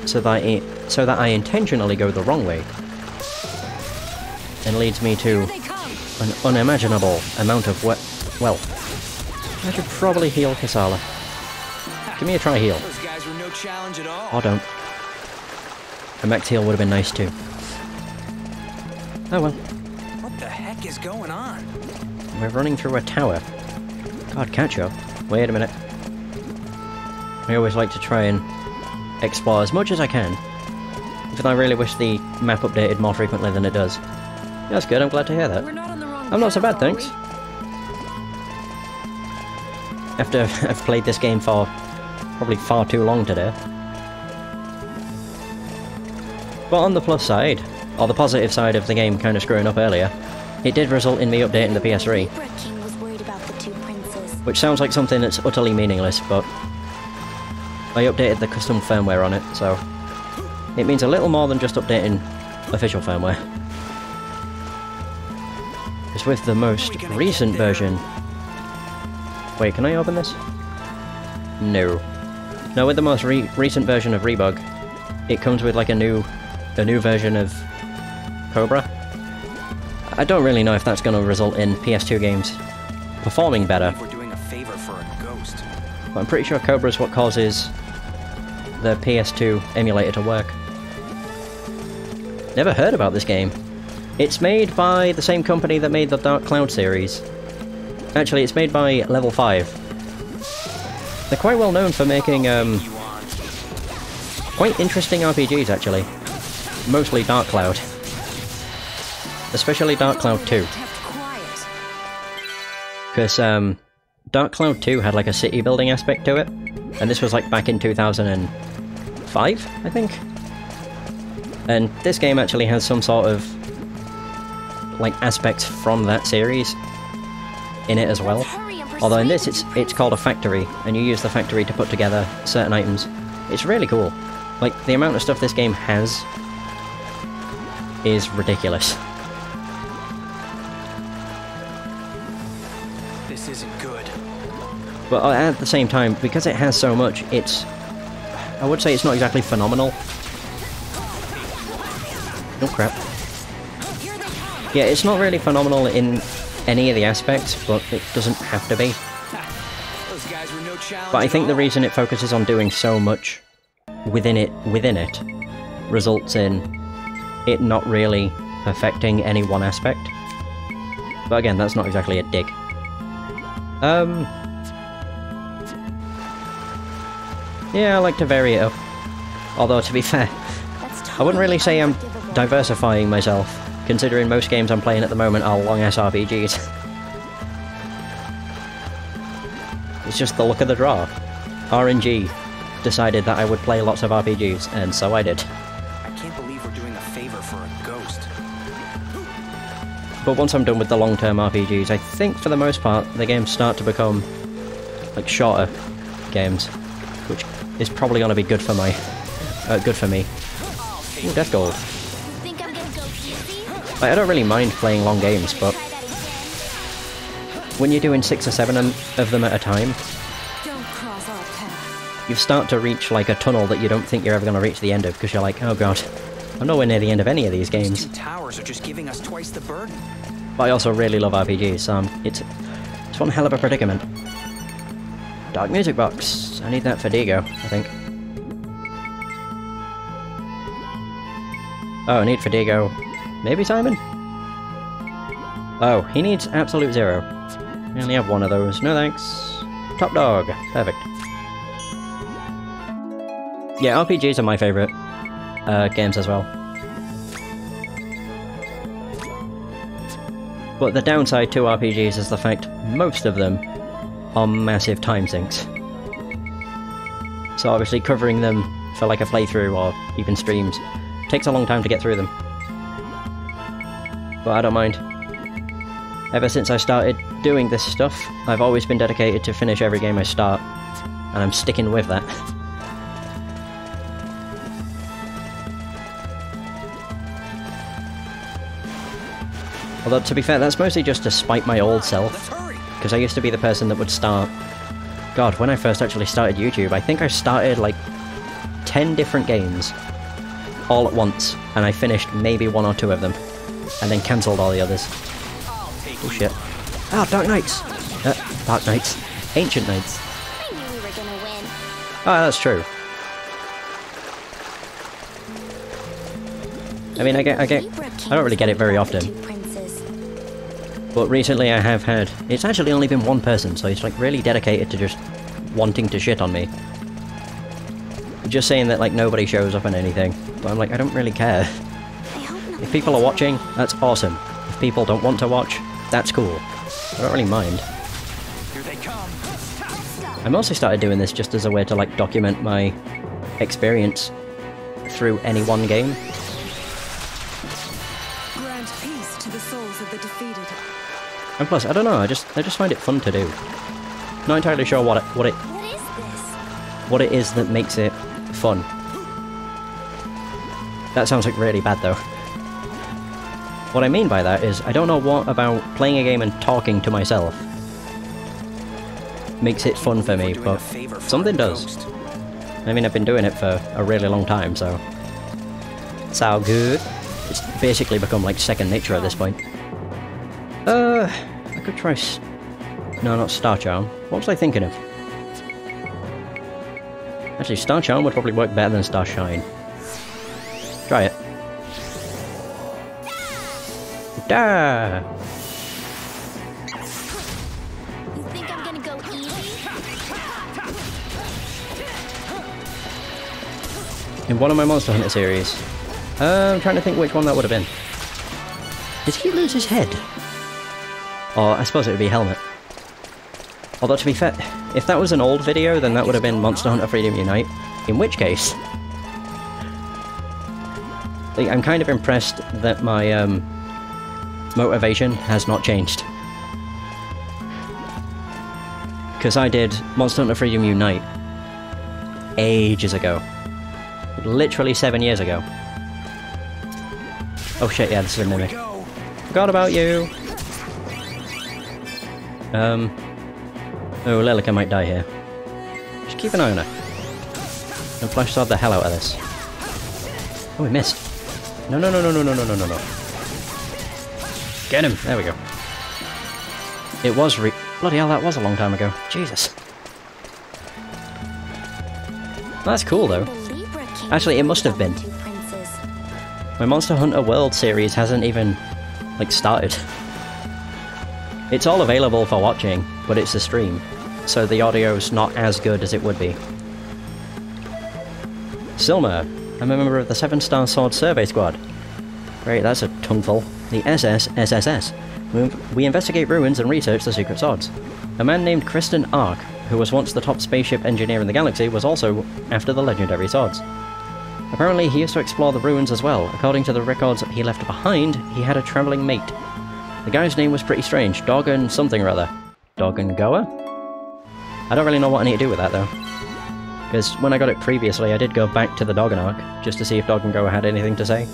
A: So that I intentionally go the wrong way. And leads me to
B: Here they come.
A: an unimaginable amount of wealth. I should probably heal Kisala. Give me a try heal.
C: Those guys were no challenge at all.
A: Or don't. A max heal would have been nice too. Oh well.
C: What the heck is going on?
A: We're running through a tower. God, catch up. Wait a minute. I always like to try and explore as much as I can. Even though I really wish the map updated more frequently than it does. That's good, I'm glad to hear that.
B: We're not on the wrong
A: I'm not so
B: path,
A: bad,
B: are
A: thanks.
B: we?
A: After I've played this game for probably far too long today. But on the plus side, or the positive side of the game kind of screwing up earlier, it did result in me updating the PS3.
D: The Libra king was worried about the two princes.
A: Which sounds like something that's utterly meaningless, but I updated the custom firmware on it, so it means a little more than just updating official firmware. It's with the most recent version... Wait, can I open this? No. No, with the most recent version of Rebug, it comes with like a new version of Cobra. I don't really know if that's going to result in PS2 games performing better.
C: We're doing a favor for a ghost.
A: But I'm pretty sure Cobra is what causes the PS2 emulator to work. Never heard about this game. It's made by the same company that made the Dark Cloud series. Actually, it's made by Level 5. They're quite well known for making quite interesting RPGs, actually. Mostly Dark Cloud. Especially Dark Cloud 2. Because Dark Cloud 2 had like a city building aspect to it, and this was like back in 2005, I think? And this game actually has some sort of like aspects from that series in it as well. Although in this it's called a factory, and you use the factory to put together certain items. It's really cool. Like, the amount of stuff this game has is ridiculous.
C: This isn't good.
A: But at the same time, because it has so much, it's... I would say it's not exactly phenomenal. Oh crap. Yeah, it's not really phenomenal in any of the aspects, but it doesn't have to be.
C: Those guys were no challenge.
A: But I think the reason it focuses on doing so much within it, results in it not really affecting any one aspect. But again, that's not exactly a dig. Yeah, I like to vary it up. Although, to be fair, I wouldn't really say I'm diversifying myself, considering most games I'm playing at the moment are long-ass RPGs. It's just the look of the draw. RNG decided that I would play lots of RPGs, and so I did.
C: I can't believe we're doing a favor for a ghost.
A: But once I'm done with the long-term RPGs, I think for the most part the games start to become like shorter games, which is probably going to be good for my good for me. Ooh, Death Gold.
D: Think I'm gonna go easy?
A: Like, I don't really mind playing long games, but when you're doing 6 or 7 of them at a time,
B: Don't cross our path.
A: you start to reach like a tunnel that you don't think you're ever going to reach the end of, because you're like, oh god, I'm nowhere near the end of any of these
C: These
A: games.
C: 2 towers are just giving us twice the burden.
A: But I also really love RPGs, so it's one hell of a predicament. Dark Music Box. I need that for Diego, I think. Oh, I need for Diego. Maybe Simon? Oh, he needs Absolute Zero. I only have one of those. No thanks. Top Dog. Perfect. Yeah, RPGs are my favourite games as well. But the downside to RPGs is the fact most of them are massive time sinks. So obviously covering them for like a playthrough or even streams takes a long time to get through them. But I don't mind. Ever since I started doing this stuff, I've always been dedicated to finish every game I start, and I'm sticking with that. Although, to be fair, that's mostly just to spite my old self, because I used to be the person that would start... God, when I first actually started YouTube, I think I started like 10 different games all at once, and I finished maybe 1 or 2 of them, and then cancelled all the others. Oh shit. Ah, Dark Knights! Dark Knights. Ancient Knights.
D: I knew we were gonna win.
A: Ah, that's true. I mean, I don't really get it very often. But recently I have had... It's actually only been one person, so he's like really dedicated to just wanting to shit on me. Just saying that like nobody shows up on anything. But I'm like, I don't really care. If people are watching, that's awesome. If people don't want to watch, that's cool. I don't really mind.
C: Here they come.
A: I mostly started doing this just as a way to like document my experience through any one game.
B: Grant peace to the souls of the defeated.
A: And plus, I don't know, I just find it fun to do. Not entirely sure what it is that makes it fun. That sounds like really bad though. What I mean by that is, I don't know what about playing a game and talking to myself makes it fun for me, but something does. I mean, I've been doing it for a really long time, so... It's all good. It's basically become like second nature at this point. I could try No, not Star Charm. What was I thinking of? Actually, Star Charm would probably work better than Star Shine. Try it. Da!
D: You think I'm gonna go easy?
A: In one of my Monster Hunter series. I'm trying to think which one that would have been. Did he lose his head? Or I suppose it would be Helmet. Although to be fair, if that was an old video, then that would have been Monster Hunter Freedom Unite. In which case... like, I'm kind of impressed that my motivation has not changed. Because I did Monster Hunter Freedom Unite ages ago. Literally 7 years ago. Oh shit, yeah, this is a Mimic. Forgot about you! Oh, Lilica might die here. Just keep an eye on her. And flash sword the hell out of this. Oh, we missed. No, no, no, no, no, no, no, no, no, no. Get him! There we go. It was bloody hell, that was a long time ago. Jesus. That's cool, though. Actually, it must have been. My Monster Hunter World series hasn't even, like, started. It's all available for watching, but it's a stream, so the audio's not as good as it would be. Silma. I'm a member of the 7-Star Sword Survey Squad. Great, that's a tongueful. The SSSS. We investigate ruins and research the secret swords. A man named Kristen Ark, who was once the top spaceship engineer in the galaxy, was also after the legendary swords. Apparently he used to explore the ruins as well. According to the records he left behind, he had a travelling mate. The guy's name was pretty strange, Doggon something or other. Doggon Goa? I don't really know what I need to do with that though. Because when I got it previously, I did go back to the Doggon arc, just to see if Doggon Goa had anything to say.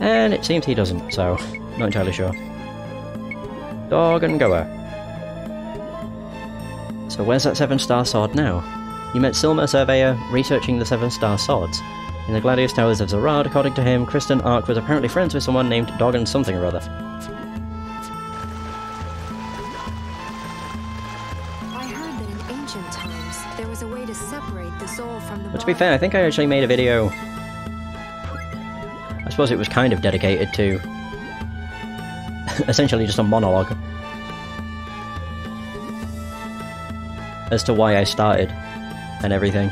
A: And it seems he doesn't, so not entirely sure. Doggon Goa. So where's that 7-star sword now? You met Silma Surveyor researching the 7-star swords. In the Gladius Towers of Zarad, according to him, Kristen Ark was apparently friends with someone named Doggon something or other.
B: I heard that in ancient times, there was a way to separate the soul from the
A: But to be fair, I think I actually made a video... I suppose it was kind of dedicated to... essentially just a monologue. As to why I started, and everything.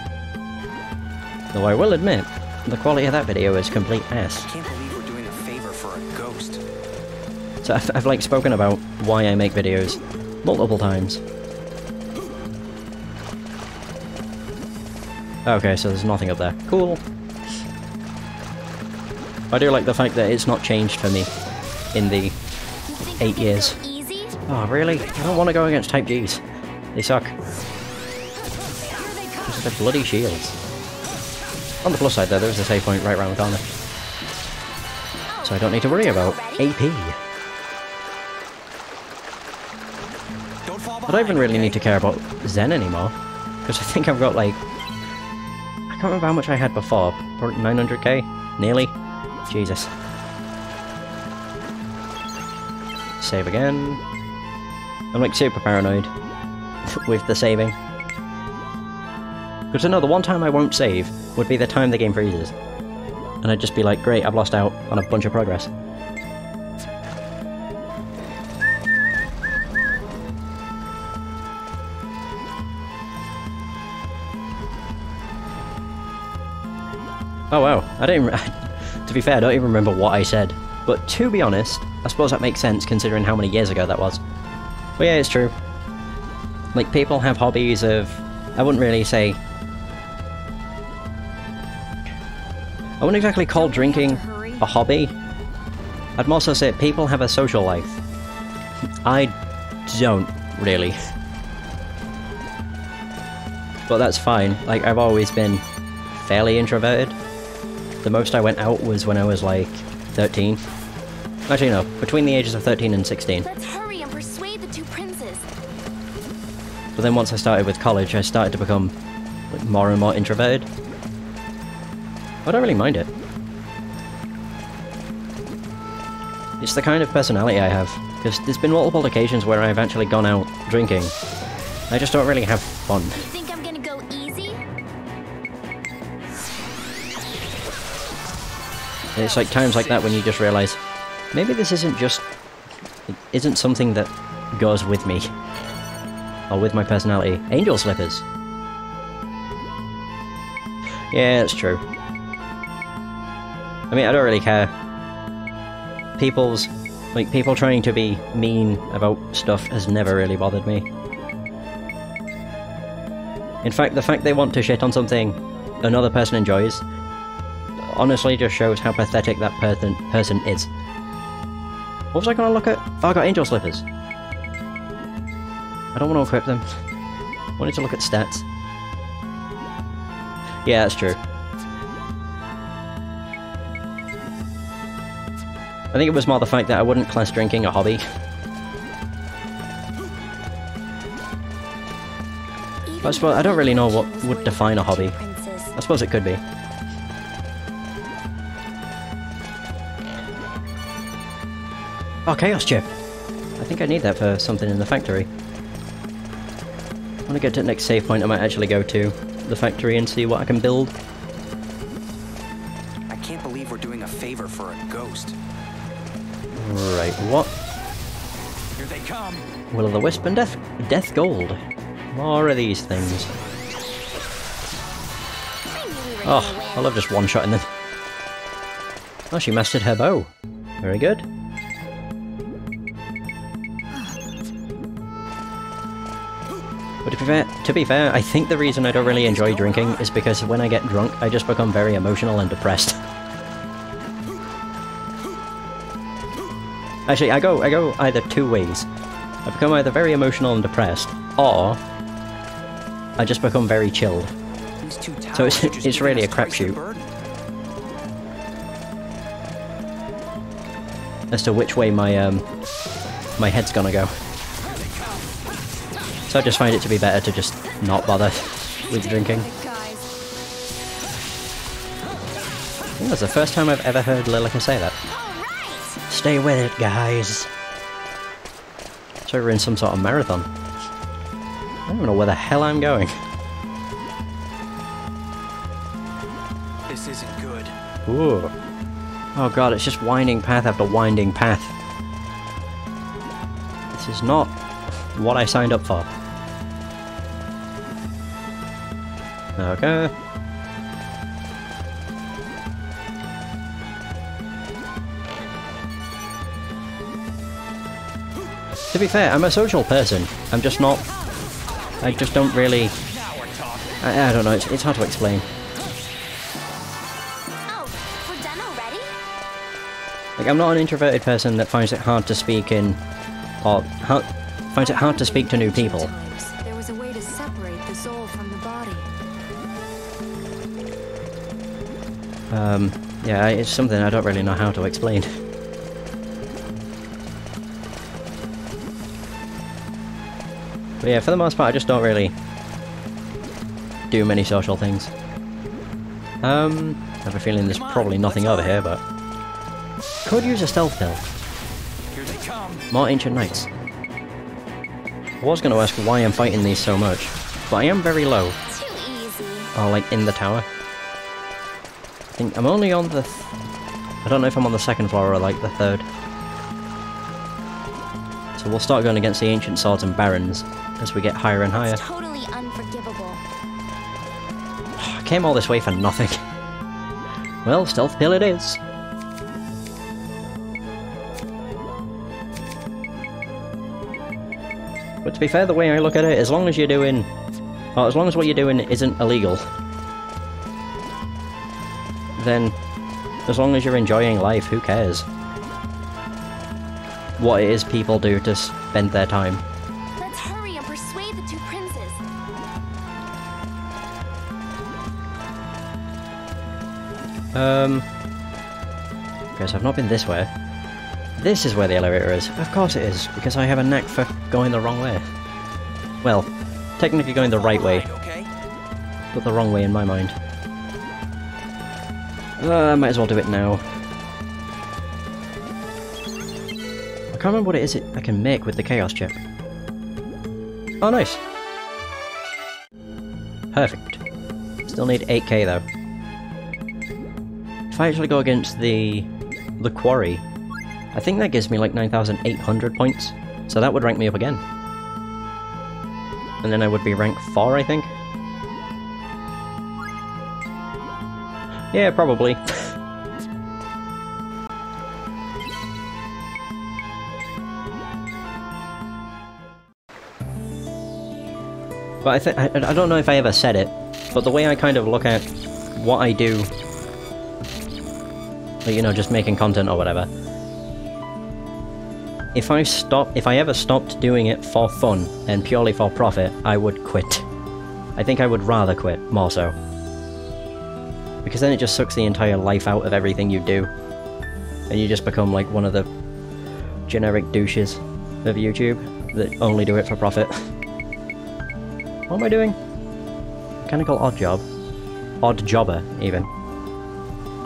A: Though I will admit, the quality of that video is complete ass.
C: I can't believe we're doing a favor for a ghost.
A: So I've like spoken about why I make videos multiple times. Okay, so there's nothing up there. Cool. I do like the fact that it's not changed for me in the 8 years. Oh, really? I don't want to go against Type Gs. They suck. These are the bloody shields. On the plus side though, there's a save point right around the corner. So I don't need to worry about AP. I don't even really need to care about Zen anymore. Because I think I've got like... I can't remember how much I had before. Probably 900k? Nearly? Jesus. Save again. I'm like super paranoid with the saving. Because I know the one time I won't save would be the time the game freezes. And I'd just be like, great, I've lost out on a bunch of progress. Oh wow, I don't even... to be fair, I don't even remember what I said. But to be honest, I suppose that makes sense considering how many years ago that was. But yeah, it's true. Like, people have hobbies of... I wouldn't really say... I wouldn't exactly call drinking a hobby. I'd more so say people have a social life. I don't, really. But that's fine. Like, I've always been fairly introverted. The most I went out was when I was like 13. Actually no, between the ages of 13 and 16.
D: Let's hurry and persuade the two princes.
A: But then once I started with college, I started to become like, more and more introverted. I don't really mind it. It's the kind of personality I have. Because there's been multiple occasions where I've actually gone out drinking. I just don't really have fun.
D: You think I'm gonna go easy?
A: It's like times like that when you just realise, maybe this isn't just... It isn't something that goes with me. Or with my personality. Angel slippers. Yeah, it's true. I mean, I don't really care. People trying to be mean about stuff has never really bothered me. In fact, the fact they want to shit on something another person enjoys honestly just shows how pathetic that person is. What was I gonna look at? Oh, I got angel slippers. I don't want to equip them. I wanted to look at stats. Yeah, that's true. I think it was more the fact that I wouldn't class drinking a hobby. I suppose I don't really know what would define a hobby. I suppose it could be. Oh, Chaos Chip! I think I need that for something in the factory. When I get to the next save point, I might actually go to the factory and see what I can build.
C: I can't believe we're doing a favor for a ghost.
A: Right, what?
C: Here they come.
A: Will-o'-the-Wisp and Death Gold. More of these things. Oh, I love just one-shotting them. Oh, she mastered her bow. Very good. But to be fair, I think the reason I don't really enjoy drinking is because when I get drunk, I just become very emotional and depressed. Actually, I go either two ways. I become either very emotional and depressed, or I just become very chilled. So it's really a crapshoot as to which way my my head's gonna go. So I just find it to be better to just not bother with drinking. I think that's the first time I've ever heard Lilika say that. Stay with it, guys. So we're in some sort of marathon. I don't know where the hell I'm going.
C: This isn't good.
A: Ooh. Oh god, it's just winding path after winding path. This is not what I signed up for. Okay. To be fair, I'm a social person. I'm just not... I just don't really... I don't know, it's hard to explain.
D: Oh, we're done already?
A: Like, I'm not an introverted person that finds it hard to speak in... or finds it hard to speak to new people.
B: There was a way to separate the soul from the body.
A: Yeah, it's something I don't really know how to explain. But yeah, for the most part, I just don't really do many social things. I have a feeling there's probably nothing over here, but... Could use a stealth pill.
C: Here they come.
A: More Ancient Knights. I was going to ask why I'm fighting these so much, but I am very low.
D: Too easy.
A: Oh, like in the tower. I think I'm only on the... I don't know if I'm on the second floor or like the third. So we'll start going against the Ancient Swords and Barons as we get higher and higher.
D: It's totally unforgivable.
A: I came all this way for nothing. Well, stealth pill it is. But to be fair, the way I look at it, as long as you're doing... Well, as long as what you're doing isn't illegal, then as long as you're enjoying life, who cares what it is people do to spend their time.
D: Let's hurry and persuade the two princes.
A: Guess I've not been this way. This is where the elevator is. Of course it is, because I have a knack for going the wrong way. Well, technically going the right way,
C: Okay.
A: but the wrong way in my mind. I might as well do it now. I can't remember what it is I can make with the Chaos Chip. Oh, nice. Perfect. Still need 8k though. If I actually go against the quarry, I think that gives me like 9,800 points. So that would rank me up again. And then I would be rank 4, I think. Yeah, probably. But I don't know if I ever said it, but the way I kind of look at what I do, like, you know, just making content or whatever, if I ever stopped doing it for fun and purely for profit, I would quit. I think I would rather quit, more so. Because then it just sucks the entire life out of everything you do. And you just become like one of the generic douches of YouTube that only do it for profit. What am I doing? Mechanical odd job. Odd jobber, even.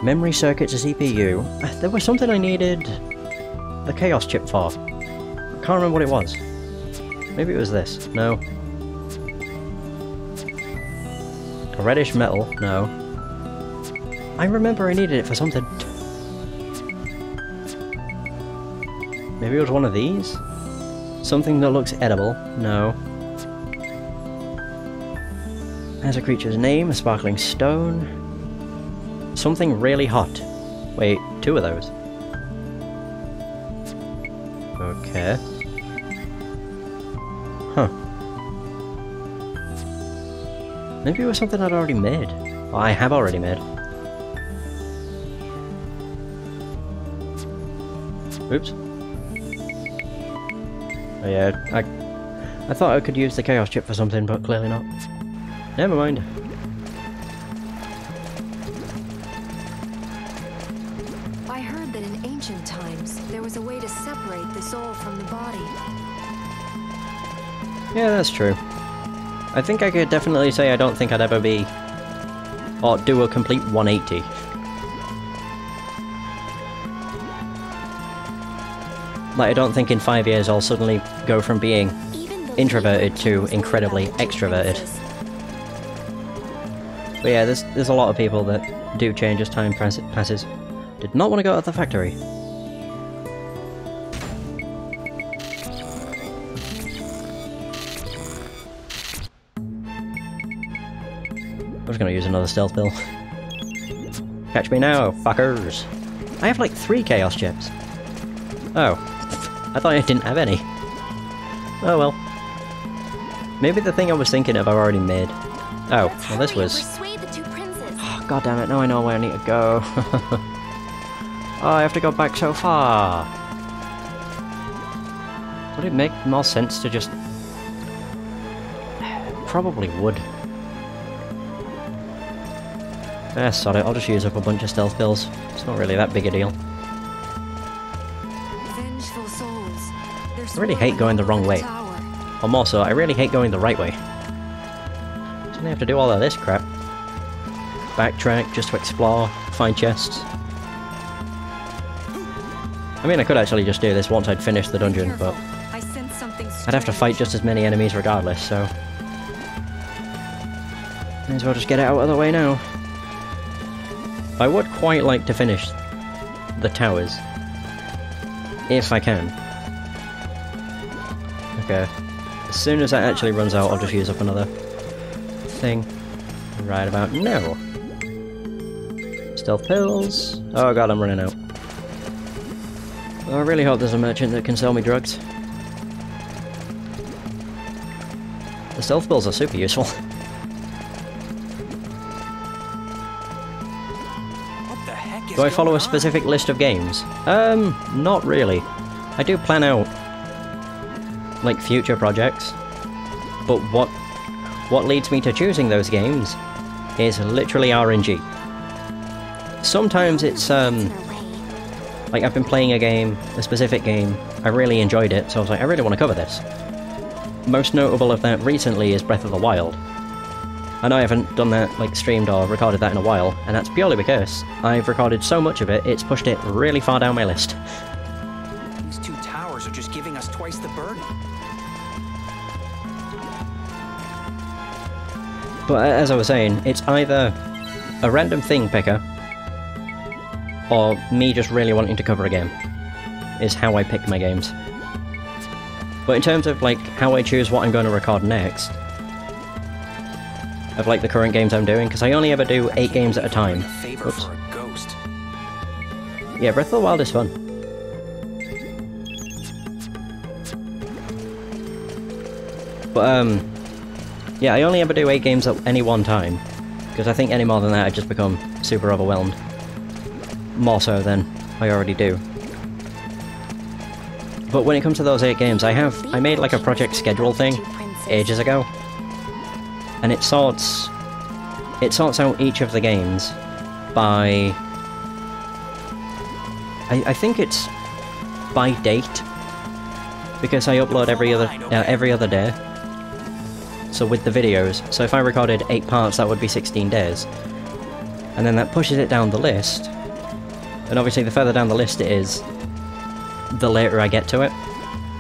A: Memory circuits, a CPU. There was something I needed the Chaos Chip for. I can't remember what it was. Maybe it was this. No. A reddish metal. No. I remember I needed it for something. Maybe it was one of these? Something that looks edible. No. Has a creature's name, a sparkling stone. Something really hot. Wait, 2 of those. Okay. Huh. Maybe it was something I'd already made. Or I have already made. Oops. Oh yeah, I thought I could use the Chaos Chip for something, but clearly not. Never mind.
B: I heard that in ancient times, there was a way to separate the soul from the body.
A: Yeah, that's true. I think I could definitely say I don't think I'd ever be... or do a complete 180. Like, I don't think in 5 years I'll suddenly go from being introverted to incredibly extroverted. But yeah, there's a lot of people that do change as time passes. Did not want to go to the factory. I was gonna use another stealth pill. Catch me now, fuckers! I have like 3 Chaos Chips. Oh. I thought I didn't have any. Oh well. Maybe the thing I was thinking of I've already made. Oh, well this was... Oh, God damn it, now I know where I need to go. Oh, I have to go back so far. Would it make more sense to just... Probably would. Eh, sod it, I'll just use up a bunch of stealth pills. It's not really that big a deal.
B: Vengeful souls.
A: I really hate going the wrong way. Or more so, I really hate going the right way. So I have to do all of this crap. Backtrack just to explore, find chests. I mean, I could actually just do this once I'd finished the dungeon, but I'd have to fight just as many enemies regardless, so... May as well just get it out of the way now. I would quite like to finish the towers. If I can. Okay. As soon as that actually runs out, I'll just use up another thing. Right about now. Stealth pills. Oh god, I'm running out. I really hope there's a merchant that can sell me drugs. The stealth pills are super useful.
C: What the heck is
A: Do I follow
C: going
A: a specific list of games? Not really. I do plan out like future projects, but what leads me to choosing those games is literally RNG. Sometimes it's like I've been playing a specific game, I really enjoyed it, so I was like, I really want to cover this. Most notable of that recently is Breath of the Wild. I know I haven't done that, like streamed or recorded that in a while, and that's purely because I've recorded so much of it, it's pushed it really far down my list.
C: These 2 towers are
A: But as I was saying, it's either a random thing picker, or me just really wanting to cover a game, is how I pick my games. But in terms of like how I choose what I'm going to record next, of like the current games I'm doing, because I only ever do 8 games at a time. Oops.
C: For a ghost.
A: Yeah, Breath of the Wild is fun. But yeah, I only ever do 8 games at any one time, because I think any more than that I'd just become super overwhelmed. More so than I already do. But when it comes to those 8 games, I made like a project schedule thing ages ago, and it sorts out each of the games by I think it's by date, because I upload every other day. So with the videos, so if I recorded 8 parts, that would be 16 days, and then that pushes it down the list. And obviously, the further down the list it is, the later I get to it.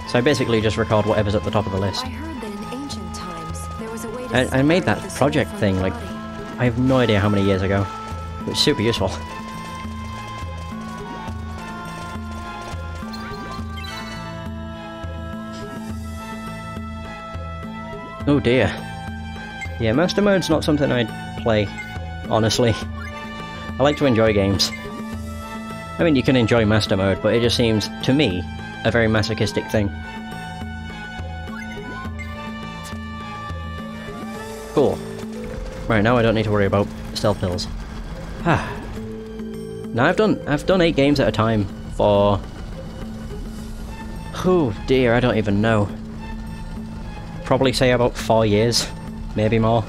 A: So I basically just record whatever's at the top of the list.
B: I heard that in ancient times there was a way to
A: I made that
B: separate the soul
A: project
B: from
A: thing
B: the
A: like
B: body.
A: I have no idea how many years ago. It was super useful. Oh dear. Yeah, Master Mode's not something I'd play, honestly. I like to enjoy games. I mean, you can enjoy Master Mode, but it just seems, to me, a very masochistic thing. Cool. Right, now I don't need to worry about stealth pills. Now I've done 8 games at a time for... Oh dear, I don't even know. Probably say about 4 years, maybe more.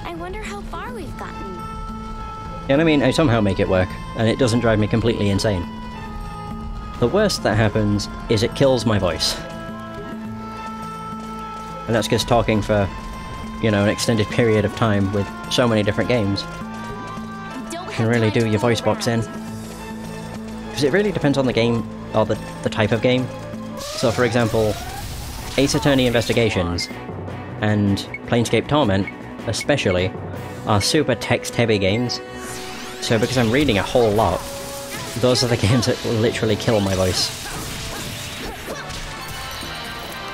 D: I wonder how far we've gotten.
A: And I mean, I somehow make it work, and it doesn't drive me completely insane. The worst that happens is it kills my voice. And that's because talking for, you know, an extended period of time with so many different games can really do your voice box in. Because it really depends on the game, or the type of game. So for example, Ace Attorney Investigations and Planescape Torment, especially, are super text-heavy games. So because I'm reading a whole lot, those are the games that literally kill my voice.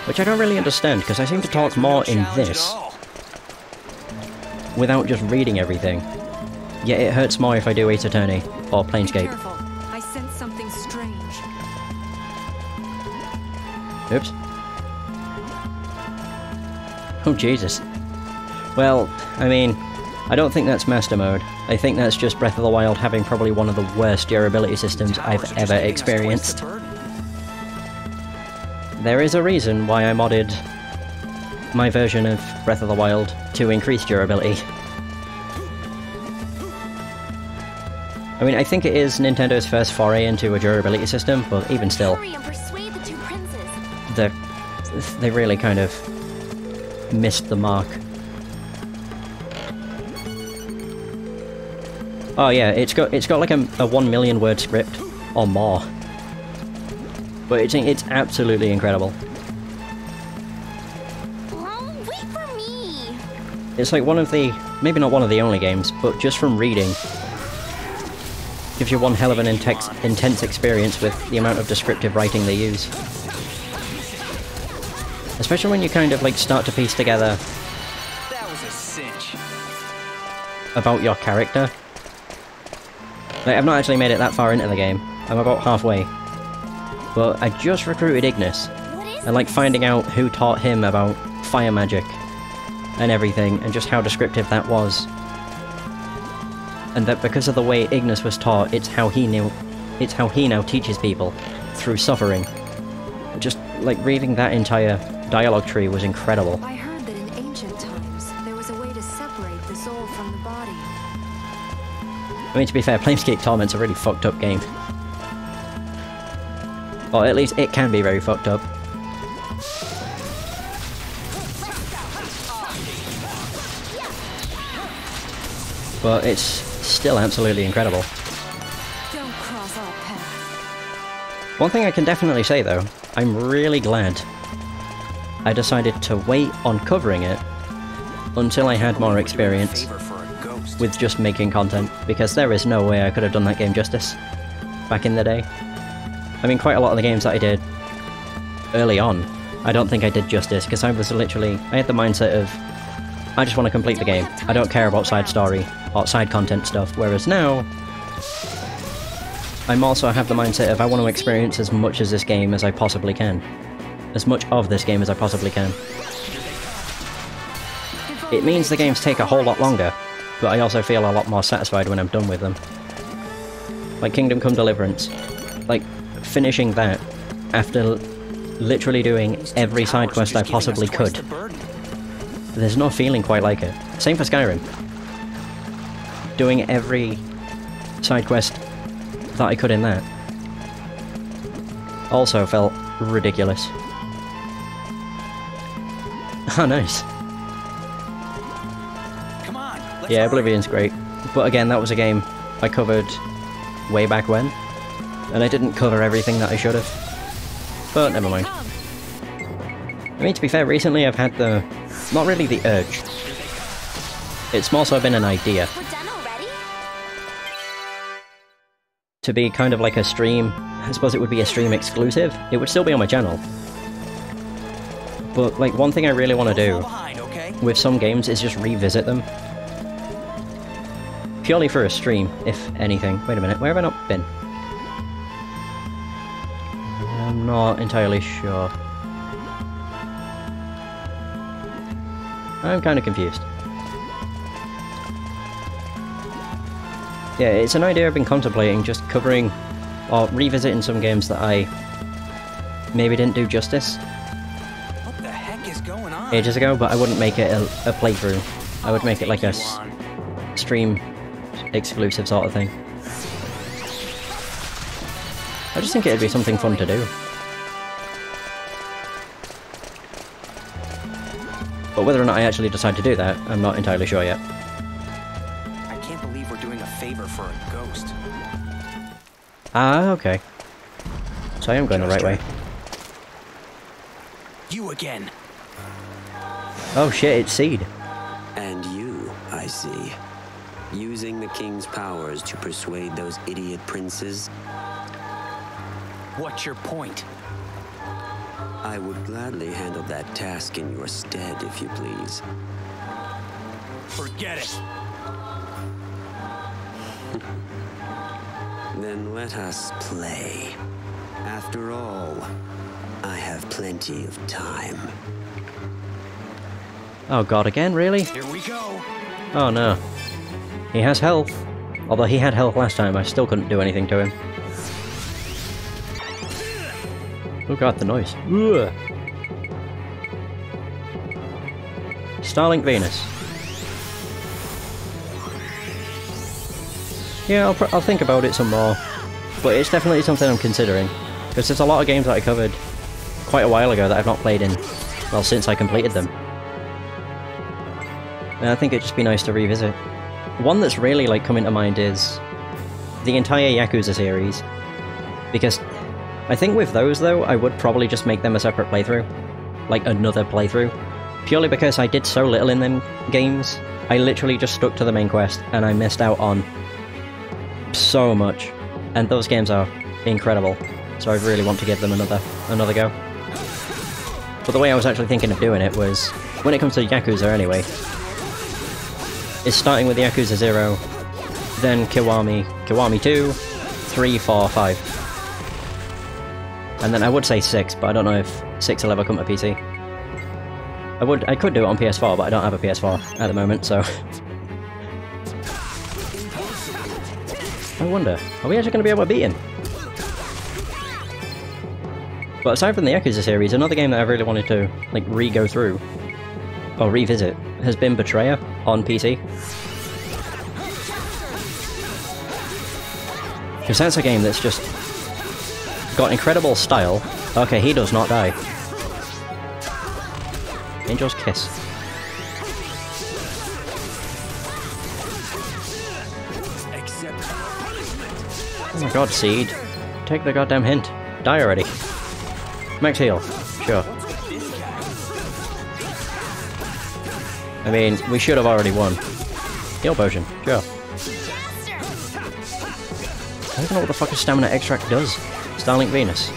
A: Which I don't really understand, because I seem to talk more in this without just reading everything. Yet it hurts more if I do Ace Attorney or Planescape.
B: Careful. I sense something strange.
A: Oops. Oh Jesus. Well, I mean, I don't think that's Master Mode. I think that's just Breath of the Wild having probably one of the worst durability systems I've ever experienced. There is a reason why I modded my version of Breath of the Wild to increase durability. I mean, I think it is Nintendo's first foray into a durability system, but even still,
D: Hurry and persuade the 2 princes.
A: they really kind of missed the mark. Oh yeah, it's got like a 1 million word script or more, but it's absolutely incredible.
D: Oh, wait for me.
A: It's like one of the, maybe not one of the only games, but just from reading, gives you one hell of an intense experience with the amount of descriptive writing they use. Especially when you kind of like start to piece together
C: That was a cinch.
A: about your character. Like, I've not actually made it that far into the game. I'm about halfway. But I just recruited Ignis,
D: What is
A: and like finding out who taught him about fire magic and everything, and just how descriptive that was. And that because of the way Ignis was taught, it's how he now teaches people, through suffering. Just like reading that entire dialogue tree was incredible.
B: I heard that in ancient times there was a way to separate the soul from the body.
A: I mean, to be fair, Planescape Torment's a really fucked up game. Or at least it can be very fucked up. But it's still absolutely incredible.
B: Don't cross our path.
A: One thing I can definitely say though, I'm really glad I decided to wait on covering it until I had more experience
C: Favor for a ghost.
A: with just making content, because there is no way I could have done that game justice back in the day. I mean, quite a lot of the games that I did early on, I don't think I did justice, because I had the mindset of, I just want to complete the game. I don't care about side story or side content stuff, whereas now, I'm also have the mindset of I want to experience as much as this game as I possibly can. As much of this game as I possibly can. It means the games take a whole lot longer, but I also feel a lot more satisfied when I'm done with them. Like Kingdom Come Deliverance. Like, finishing that after literally doing every side quest I possibly could. There's no feeling quite like it. Same for Skyrim. Doing every side quest that I could in that also felt ridiculous. Oh, nice.
C: Come on, let's
A: Yeah,
C: hurry.
A: Oblivion's great. But again, that was a game I covered way back when, and I didn't cover everything that I should have. But never mind. I mean, to be fair, recently I've had not really the urge. It's more so been an idea
D: We're done already?
A: to be kind of like a stream. I suppose it would be a stream exclusive. It would still be on my channel. But like, one thing I really want to do
C: Behind, okay?
A: with some games is just revisit them. Purely for a stream, if anything. Wait a minute, where have I not been? I'm not entirely sure. I'm kind of confused. Yeah, it's an idea I've been contemplating, just covering or revisiting some games that I maybe didn't do justice
C: What the heck is going on?
A: ages ago, but I wouldn't make it a playthrough. I would make it like a stream exclusive sort of thing. I just think it'd be something fun to do. But whether or not I actually decide to do that, I'm not entirely sure yet.
C: I can't believe we're doing a favor for a ghost.
A: Ah, okay. So I am going the right way.
C: You again.
A: Oh shit, it's Seed.
F: And you, I see. Using the king's powers to persuade those idiot princes,
C: What's your point?
F: I would gladly handle that task in your stead, if you please.
C: Forget it.
F: Then let us play. After all, I have plenty of time.
A: Oh god, again, really?
C: Here we go.
A: Oh no. He has health. Although he had health last time, I still couldn't do anything to him. Oh god, the noise. Ugh. Starlink Venus. Yeah, I'll think about it some more. But it's definitely something I'm considering. Because there's a lot of games that I covered quite a while ago that I've not played in, well, since I completed them. And I think it'd just be nice to revisit. One that's really like coming to mind is the entire Yakuza series. Because I think with those though, I would probably just make them a separate playthrough. Like another playthrough. Purely because I did so little in them games. I literally just stuck to the main quest and I missed out on so much. And those games are incredible. So I really want to give them another go. But the way I was actually thinking of doing it was, when it comes to Yakuza anyway, is starting with Yakuza 0, then Kiwami 2, 3, 4, 5. And then I would say 6, but I don't know if 6 will ever come to PC. I could do it on PS4, but I don't have a PS4 at the moment, so... I wonder, are we actually going to be able to beat him? But aside from the Yakuza series, another game that I really wanted to, like, re-go through, or revisit, has been Betrayer on PC. Because that's a game that's just got incredible style. Okay, he does not die. Angel's Kiss. Oh my god, Seed. Take the goddamn hint. Die already. Max heal. Sure. I mean, we should have already won. Heal potion, sure. I don't know what the fuck a stamina extract does. Starlink Venus.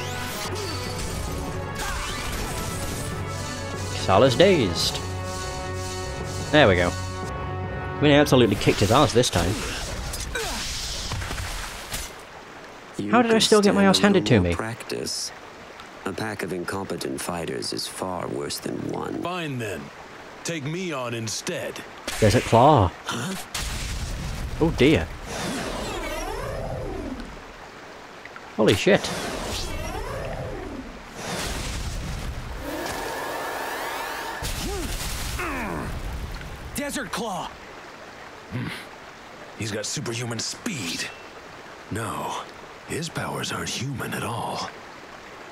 A: Xala's dazed. There we go. We absolutely kicked his ass this time. How did I still get my ass handed to me?
F: Practice. A pack of incompetent fighters is far worse than one.
G: Fine then. Take me on instead.
A: Desert Claw.
F: Huh?
A: Oh dear. Holy shit.
G: Desert Claw! He's got superhuman speed. No, his powers aren't human at all.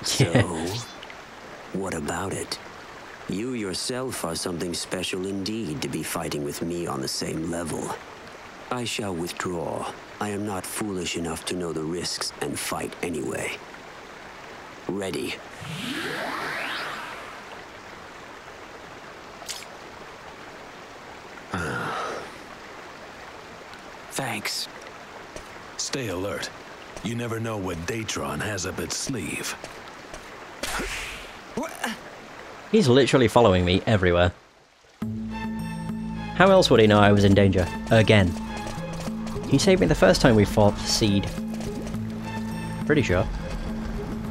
F: So, what about it? You yourself are something special indeed to be fighting with me on the same level. I shall withdraw. I am not foolish enough to know the risks and fight anyway. Ready.
C: Thanks.
G: Stay alert. You never know what Datron has up its sleeve.
A: He's literally following me everywhere. How else would he know I was in danger? Again. He saved me the first time we fought Seed. Pretty sure.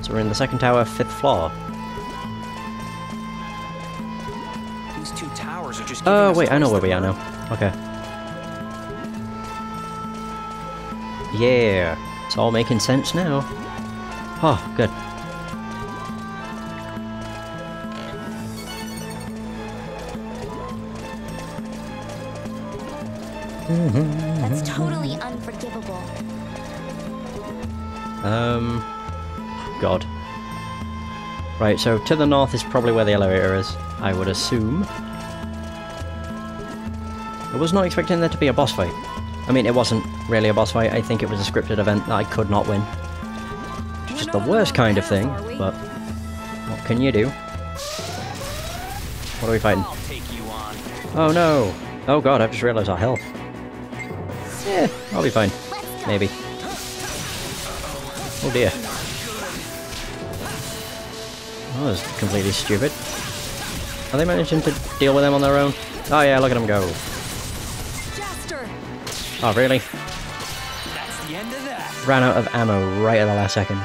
A: So we're in the second tower, 5th floor.
C: These two towers are just
A: Oh, wait, I know where we are now. Okay. Yeah, it's all making sense now. Oh, good.
D: That's totally unforgivable.
A: God. Right, so to the north is probably where the elevator is, I would assume. I was not expecting there to be a boss fight. I mean, it wasn't really a boss fight, I think it was a scripted event that I could not win. Which is the worst kind of thing, but what can you do? What are we fighting?
C: I'll take you on.
A: Oh no! Oh god, I've just realised our health. Yeah, I'll be fine. Maybe. Oh dear. Oh, that's completely stupid. Are they managing to deal with them on their own? Oh yeah, look at them go.
B: Jaster!
A: Oh really?
C: That's the end of that.
A: Ran out of ammo right at the last second.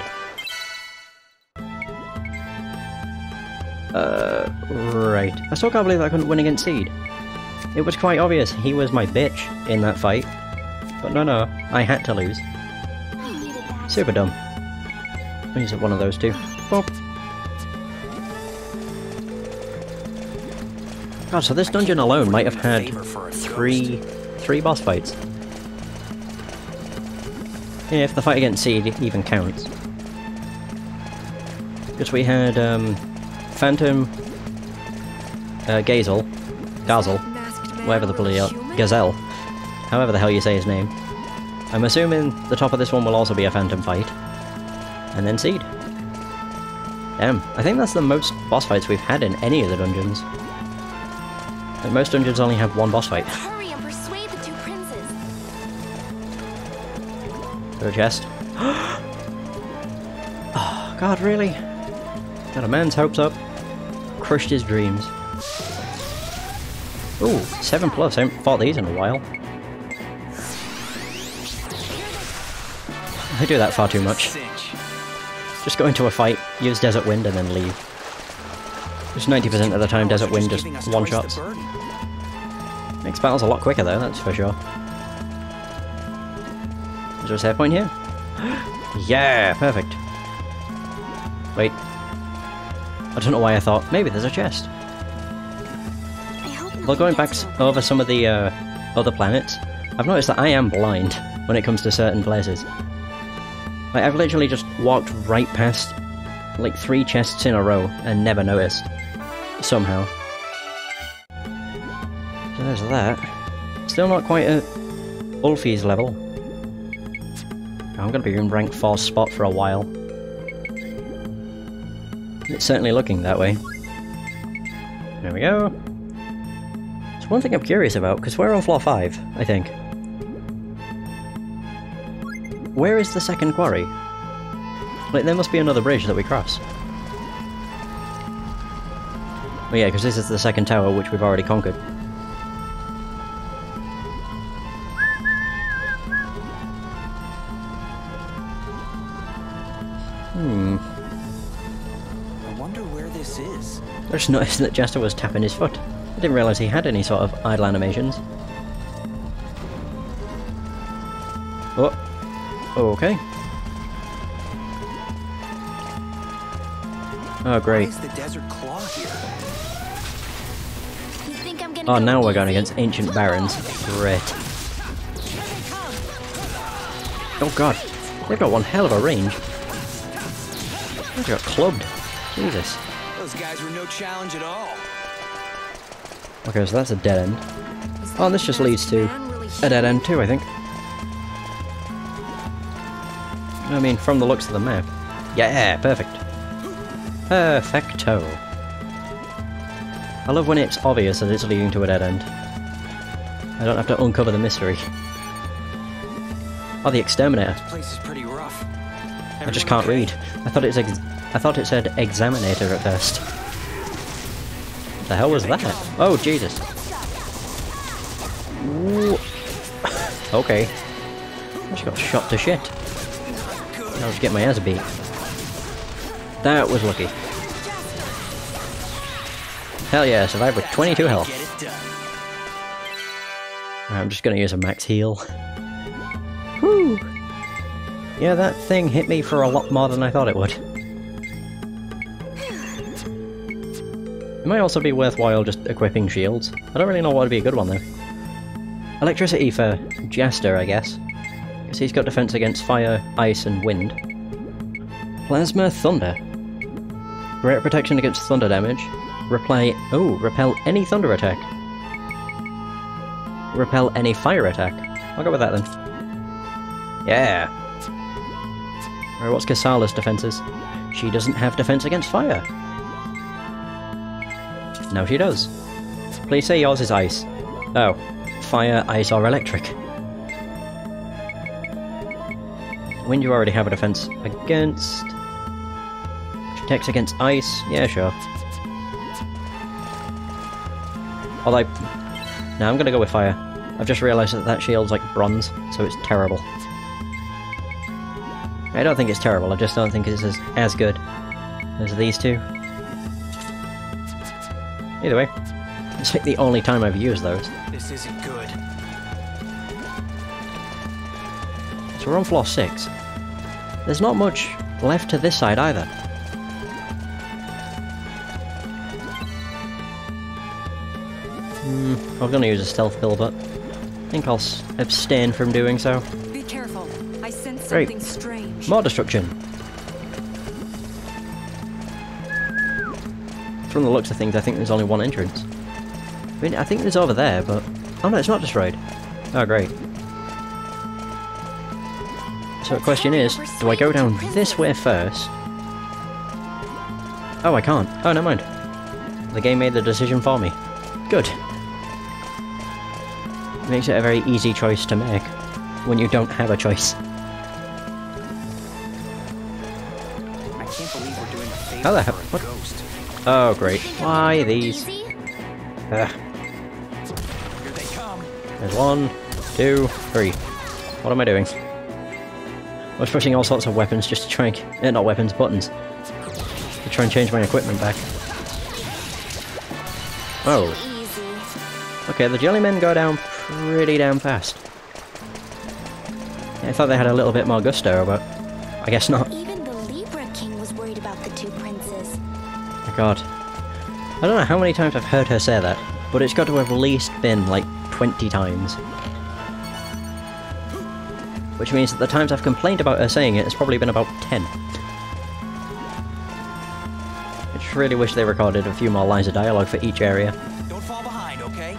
A: Right. I still can't believe I couldn't win against Seed. It was quite obvious he was my bitch in that fight. But no, I had to lose.
D: I needed that.
A: Super dumb. I'll use one of those two. Bop. God, so this dungeon alone might have had three boss fights. Yeah, if the fight against Seed even counts. Because we had, Phantom, Gazel, whatever the bloody hell, Gazelle, however the hell you say his name. I'm assuming the top of this one will also be a Phantom fight. And then Seed. Damn, I think that's the most boss fights we've had in any of the dungeons. Like, most dungeons only have one boss fight.
D: Hurry and persuade the two princes.
A: To a chest. Oh, God, really? Got a man's hopes up. Crushed his dreams. Ooh, 7+. I haven't fought these in a while. I do that far too much. Just go into a fight, use Desert Wind, and then leave. Just 90% of the time, Desert Wind just one-shots. Makes battles a lot quicker though, that's for sure. Is there a save point here? Yeah, perfect. Wait. I don't know why I thought, maybe there's a chest.
D: I hope
A: Well,
D: nothing
A: going back
D: gets in our
A: over some of the other planets, I've noticed that I am blind when it comes to certain places. Like, I've literally just walked right past like 3 chests in a row and never noticed. Somehow. So there's that. Still not quite at Ulfi's level. I'm gonna be in rank 4 spot for a while. It's certainly looking that way. There we go. It's one thing I'm curious about, because we're on floor 5, I think. Where is the second quarry? Like, there must be another bridge that we cross. Oh yeah, because this is the second tower, which we've already conquered.
C: I wonder where this is.
A: I just noticed that Jester was tapping his foot. I didn't realise he had any sort of idle animations. Oh. Okay. Oh, great.
C: Why is the desert claw here?
D: You think I'm gonna
A: Oh,
D: go
A: now we're going
D: easy?
A: against Ancient Barons. Great. Oh god. They've got one hell of a range. They got clubbed. Jesus.
C: Those guys were no challenge at all.
A: Okay, so that's a dead end. Oh, and this just leads to a dead end too, I think. I mean, from the looks of the map. Yeah, perfect. Perfecto. I love when it's obvious that it's leading to a dead end. I don't have to uncover the mystery. Oh, the exterminator.
C: This place is pretty rough.
A: I just can't read. I thought it said examinator at first. What the hell was that? Oh, Jesus. Ooh. Okay. I just got shot to shit. I was getting my ass beat. That was lucky. Hell yeah, I survived with 22 health. Right, I'm just gonna use a max heal. Whew! Yeah, that thing hit me for a lot more than I thought it would. It might also be worthwhile just equipping shields. I don't really know what would be a good one though. Electricity for Jester, I guess. Because he's got defense against fire, ice, and wind. Plasma Thunder. Greater protection against thunder damage. Repel any thunder attack. Repel any fire attack. I'll go with that then. Yeah! Alright, what's Kasala's defenses? She doesn't have defense against fire. No, she does. Please say yours is ice. Oh. Fire, ice, or electric. Wind you already have a defense against. Protects against ice. Yeah, sure. Although, no, I'm gonna go with fire. I've just realised that that shield's like bronze, so it's terrible. I don't think it's terrible, I just don't think it's as good as these two. Either way, it's like the only time I've used those.
C: This isn't good.
A: So we're on floor 6. There's not much left to this side either. I was going to use a stealth pill, but I think I'll abstain from doing so.
B: Be careful. I sense
A: Great.
B: something strange.
A: More destruction. From the looks of things, I think there's only one entrance. I mean, I think there's over there, but... Oh no, it's not destroyed. Oh, great. So the question is, do I go down this way first? Oh, I can't. Oh, never mind. The game made the decision for me. Good. It makes it a very easy choice to make when you don't have a choice.
C: I can't believe we're doing a favor
A: How the hell?
C: for a
A: What?
C: ghost.
A: Oh, great. Why these?
D: Easy?
C: Here they come.
A: There's 1, 2, 3. What am I doing? I was pushing all sorts of weapons just to try and... not weapons, buttons. To try and change my equipment back. Oh.
D: Easy.
A: Okay, the jellymen go down pretty damn fast. Yeah, I thought they had a little bit more gusto, but I guess not.
D: Even the Libra King was worried about the two princes.
A: My god. I don't know how many times I've heard her say that, but it's got to have at least been like 20 times. Which means that the times I've complained about her saying it has probably been about 10. I just really wish they recorded a few more lines of dialogue for each area.
C: Don't fall behind, okay?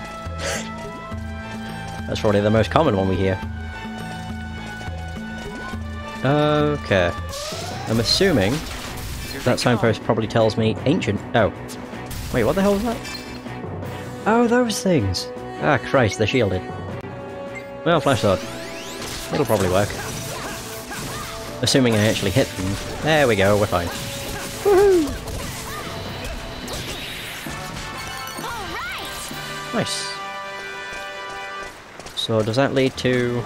A: That's probably the most common one we hear. Okay. I'm assuming that signpost probably tells me ancient... Oh. Wait, what the hell was that? Oh, those things! Ah, Christ, they're shielded. Well, flash sword. It'll probably work. Assuming I actually hit them. There we go, we're fine. Woohoo! Nice. So does that lead to...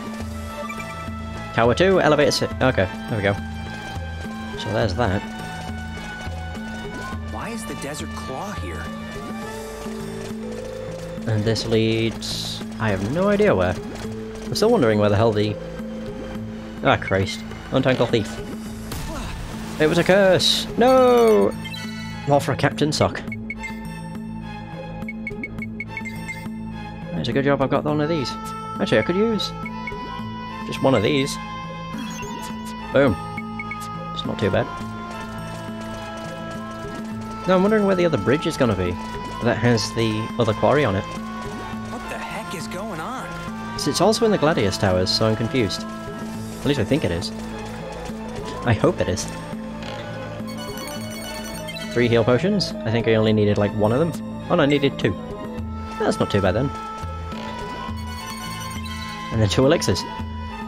A: Tower 2, elevator 6. Okay, there we go. So there's that.
C: Why is the desert claw here?
A: And this leads... I have no idea where. I'm still wondering where the hell the... Ah, Christ. Untangle Thief. It was a curse! No! More for a Captain Sock. It's a good job I've got one of these. Actually, I could use just one of these. Boom. It's not too bad. Now I'm wondering where the other bridge is going to be that has the other quarry on it.
C: What the heck is going on?
A: So it's also in the Gladius Towers, so I'm confused. At least I think it is. I hope it is. 3 heal potions. I think I only needed like 1 of them. Oh no, I needed 2. That's not too bad then. And then 2 elixirs.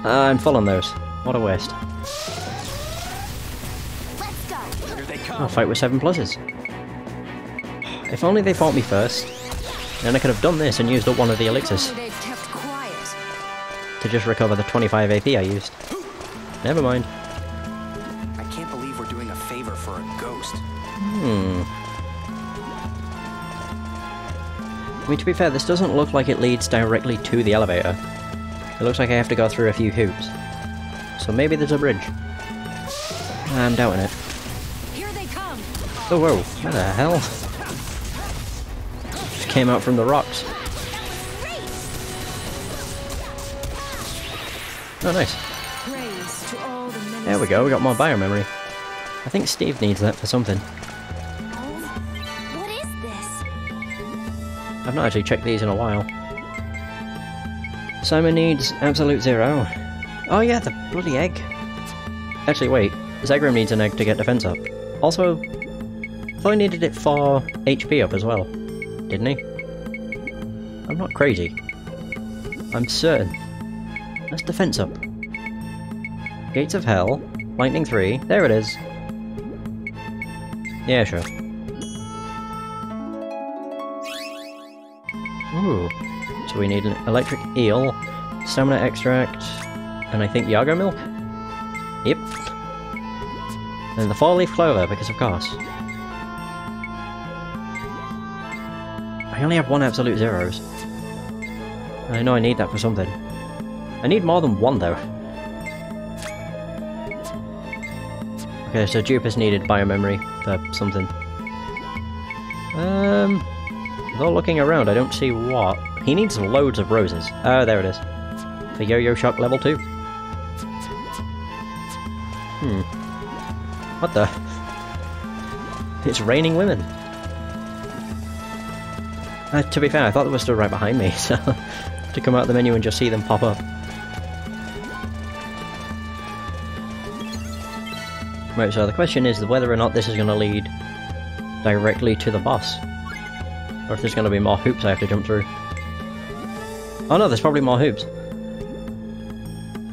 A: I'm full on those. What a waste.
D: Let's go.
C: Here they come.
A: I'll fight with 7 pluses. If only they fought me first, then I could have done this and used up one of the elixirs
B: They've kept quiet.
A: to just recover the 25 AP I used. Never mind.
C: I can't believe we're doing a favor for a ghost.
A: I mean, to be fair, this doesn't look like it leads directly to the elevator. It looks like I have to go through a few hoops. So maybe there's a bridge. I'm doubting it.
B: Here they come.
A: Oh, whoa. What the hell? Just came out from the rocks. Oh, nice.
B: Praise to all the many
A: There we go, we got more biomemory. I think Steve needs that for something.
D: Oh, what is this?
A: I've not actually checked these in a while. Simon needs absolute 0. Oh yeah, the bloody egg. Actually, wait. Zegrim needs an egg to get defense up. Also, I thought I needed it for HP up as well. Didn't he? I'm not crazy. I'm certain. That's defense up. Gates of Hell. Lightning 3. There it is. Yeah, sure. Ooh. So we need an electric eel, stamina extract, and I think Yago milk? Yep. And the 4-leaf clover, because of course. I only have 1 absolute 0s. I know I need that for something. I need more than 1 though. Okay, so Jupus needed biomemory for something. Though looking around, I don't see what. He needs loads of roses. Oh, there it is. For Yo-Yo Shock level 2. What the? It's raining women. To be fair, I thought they were still right behind me, so to come out of the menu and just see them pop up. Right, so the question is whether or not this is going to lead directly to the boss. Or if there's going to be more hoops I have to jump through. Oh no, there's probably more hoops.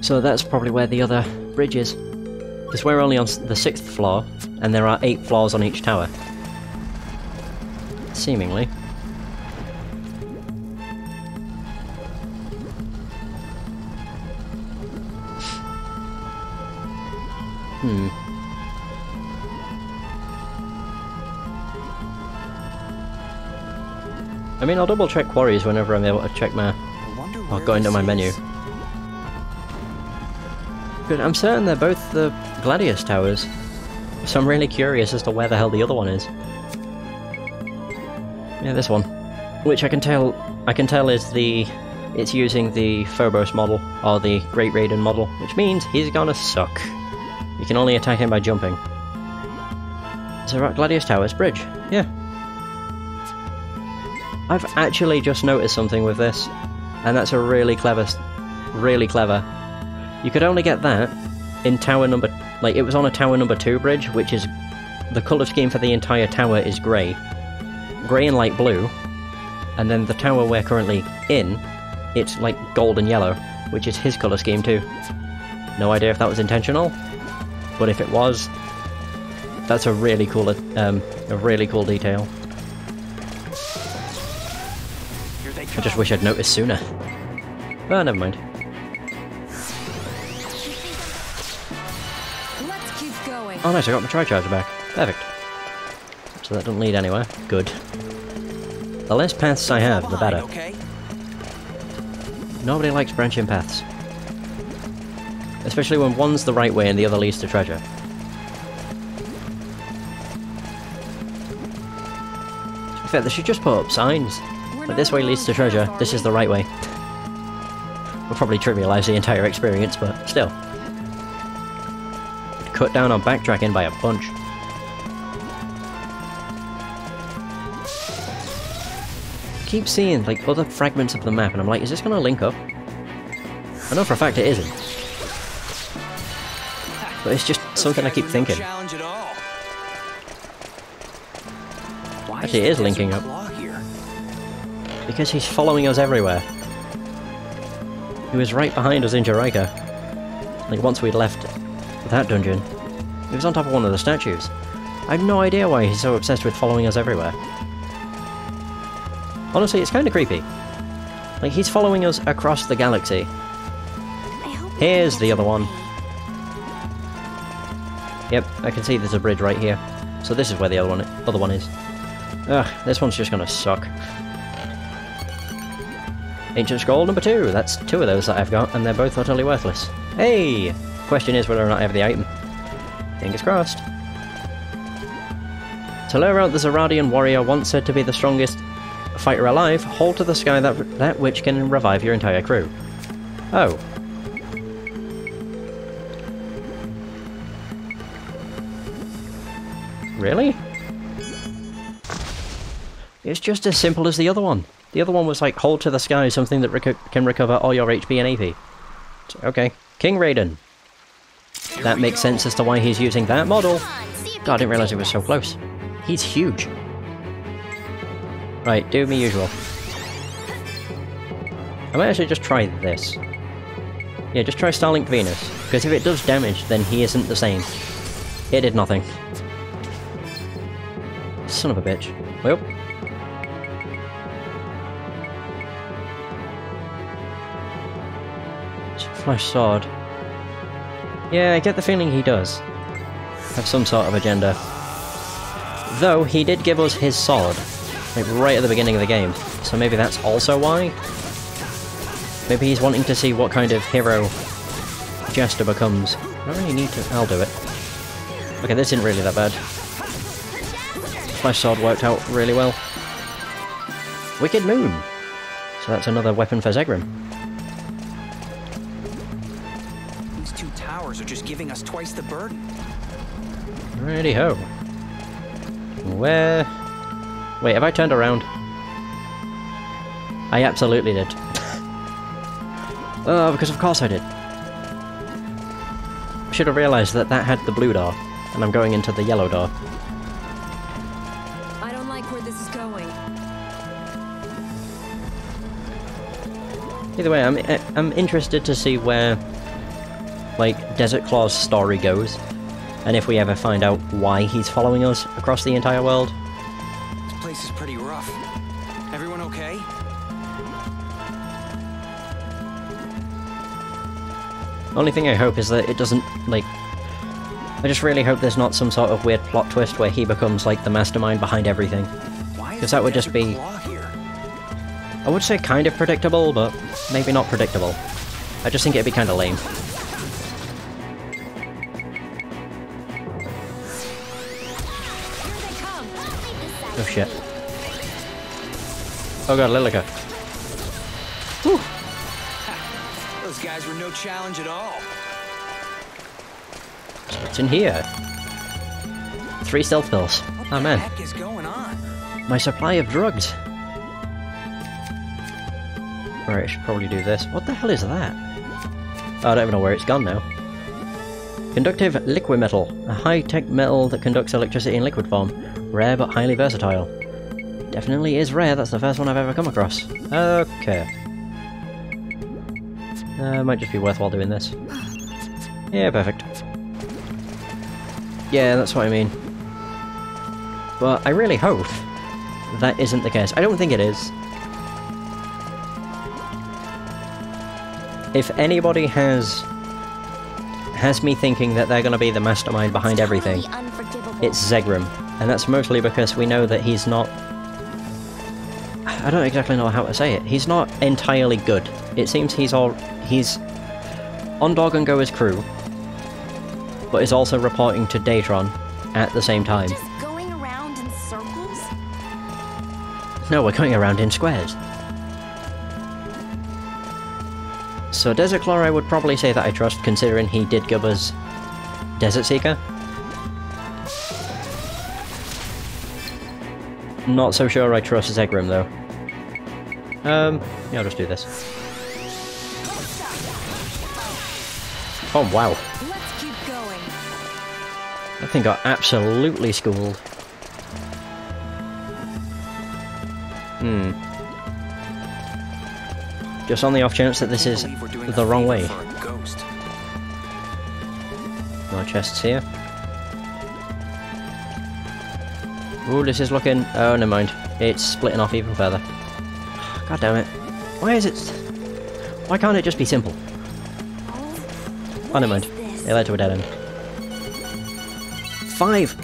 A: So that's probably where the other bridge is. Because we're only on the 6th floor, and there are 8 floors on each tower. Seemingly. I mean, I'll double check quarries whenever I'm able to check my... or go into my menu. Good, I'm certain they're both the Gladius Towers. So I'm really curious as to where the hell the other one is. Yeah, this one. Which I can tell is the... it's using the Phobos model, or the Great Raiden model, which means he's gonna suck. You can only attack him by jumping. So at Gladius Towers Bridge, yeah. I've actually just noticed something with this, and that's a really clever... You could only get that in tower number... like, it was on a tower number 2 bridge, which is... the colour scheme for the entire tower is grey. Grey and light blue. And then the tower we're currently in, it's like gold and yellow, which is his colour scheme too. No idea if that was intentional, but if it was, that's a really cool detail. I just wish I'd noticed sooner. Oh, never mind.
B: Let's keep going.
A: Oh nice, I got my Tri-Charger back. Perfect. So that doesn't lead anywhere. Good. The less paths I have, the better.
C: Okay?
A: Nobody likes branching paths. Especially when one's the right way and the other leads to treasure. To be fair, they should just put up signs. Like, this way leads to treasure, this is the right way. We'll probably trivialise the entire experience, but still. It'd cut down on backtracking by a bunch. I keep seeing like other fragments of the map and I'm like, is this gonna link up? I know for a fact it isn't. But it's just something I keep thinking. Actually, it is linking up. Because he's following us everywhere. He was right behind us in Jaraika. Like, once we'd left that dungeon, he was on top of one of the statues. I have no idea why he's so obsessed with following us everywhere. Honestly, it's kind of creepy. Like, he's following us across the galaxy. Here's the other one. Yep, I can see there's a bridge right here. So this is where the other one is. Ugh, this one's just gonna suck. Ancient Scroll number 2. That's 2 of those that I've got, and they're both utterly worthless. Hey! Question is whether or not I have the item. Fingers crossed. To lure out the Zeradian warrior once said to be the strongest fighter alive, hold to the sky that which can revive your entire crew. Oh. Really? It's just as simple as the other one. The other one was like, hold to the sky, something that can recover all your HP and AP. So, okay. King Raiden. That makes sense as to why he's using that model. God, I didn't realise it was so close. He's huge. Right, do me usual. I might actually just try this. Yeah, just try Starlink Venus. Because if it does damage, then he isn't the same. It did nothing. Son of a bitch. Well. Flash sword. Yeah, I get the feeling he does have some sort of agenda. Though, he did give us his sword, like right at the beginning of the game, so maybe that's also why? Maybe he's wanting to see what kind of hero Jester becomes. I don't really need to... I'll do it. Okay, this isn't really that bad. Flash sword worked out really well. Wicked Moon! So that's another weapon for Zegrim.
C: Are just giving us twice the burden.
A: Righty ho. Where? Wait, have I turned around? I absolutely did. Oh, because of course I did. I should have realised that that had the blue door, and I'm going into the yellow door.
B: I don't like where this is going.
A: Either way, I'm interested to see where, like, Desert Claw's story goes, and if we ever find out why he's following us across the entire world.
C: This place is pretty rough. Everyone okay?
A: Only thing I hope is that it doesn't, like... I just really hope there's not some sort of weird plot twist where he becomes, like, the mastermind behind everything. Because that would just be... I would say kind of predictable, but maybe not predictable. I just think it'd be kind of lame. Oh shit. Oh god, Lilica. Whew.
C: Those guys were no challenge at all.
A: So what's in here? 3 stealth pills. Oh man.
C: What the heck is going on?
A: My supply of drugs. Alright, I should probably do this. What the hell is that? Oh, I don't even know where it's gone now. Conductive liquid metal. A high-tech metal that conducts electricity in liquid form. Rare but highly versatile. Definitely is rare, that's the first one I've ever come across. Okay. Might just be worthwhile doing this. Yeah, perfect. Yeah, that's what I mean. But I really hope that isn't the case. I don't think it is. If anybody has me thinking that they're going to be the mastermind behind everything, it's Zegrim. And that's mostly because we know that he's not... I don't exactly know how to say it. He's not entirely good. It seems he's on Dog-and-Goer's crew, but is also reporting to Datron at the same time.
D: Just going around in circles?
A: No, we're going around in squares. So Desert Claw I would probably say that I trust, considering he did Gubba's Desert Seeker. Not so sure I trust Zegrim though. Yeah, I'll just do this. Oh wow.
B: Let's keep going.
A: That thing got absolutely schooled. Just on the off chance that this is the wrong way. More chests here. Ooh, this is looking... Oh, never mind. It's splitting off even further. God damn it. Why is it... Why can't it just be simple? Oh, never mind. It led to a dead end. 5!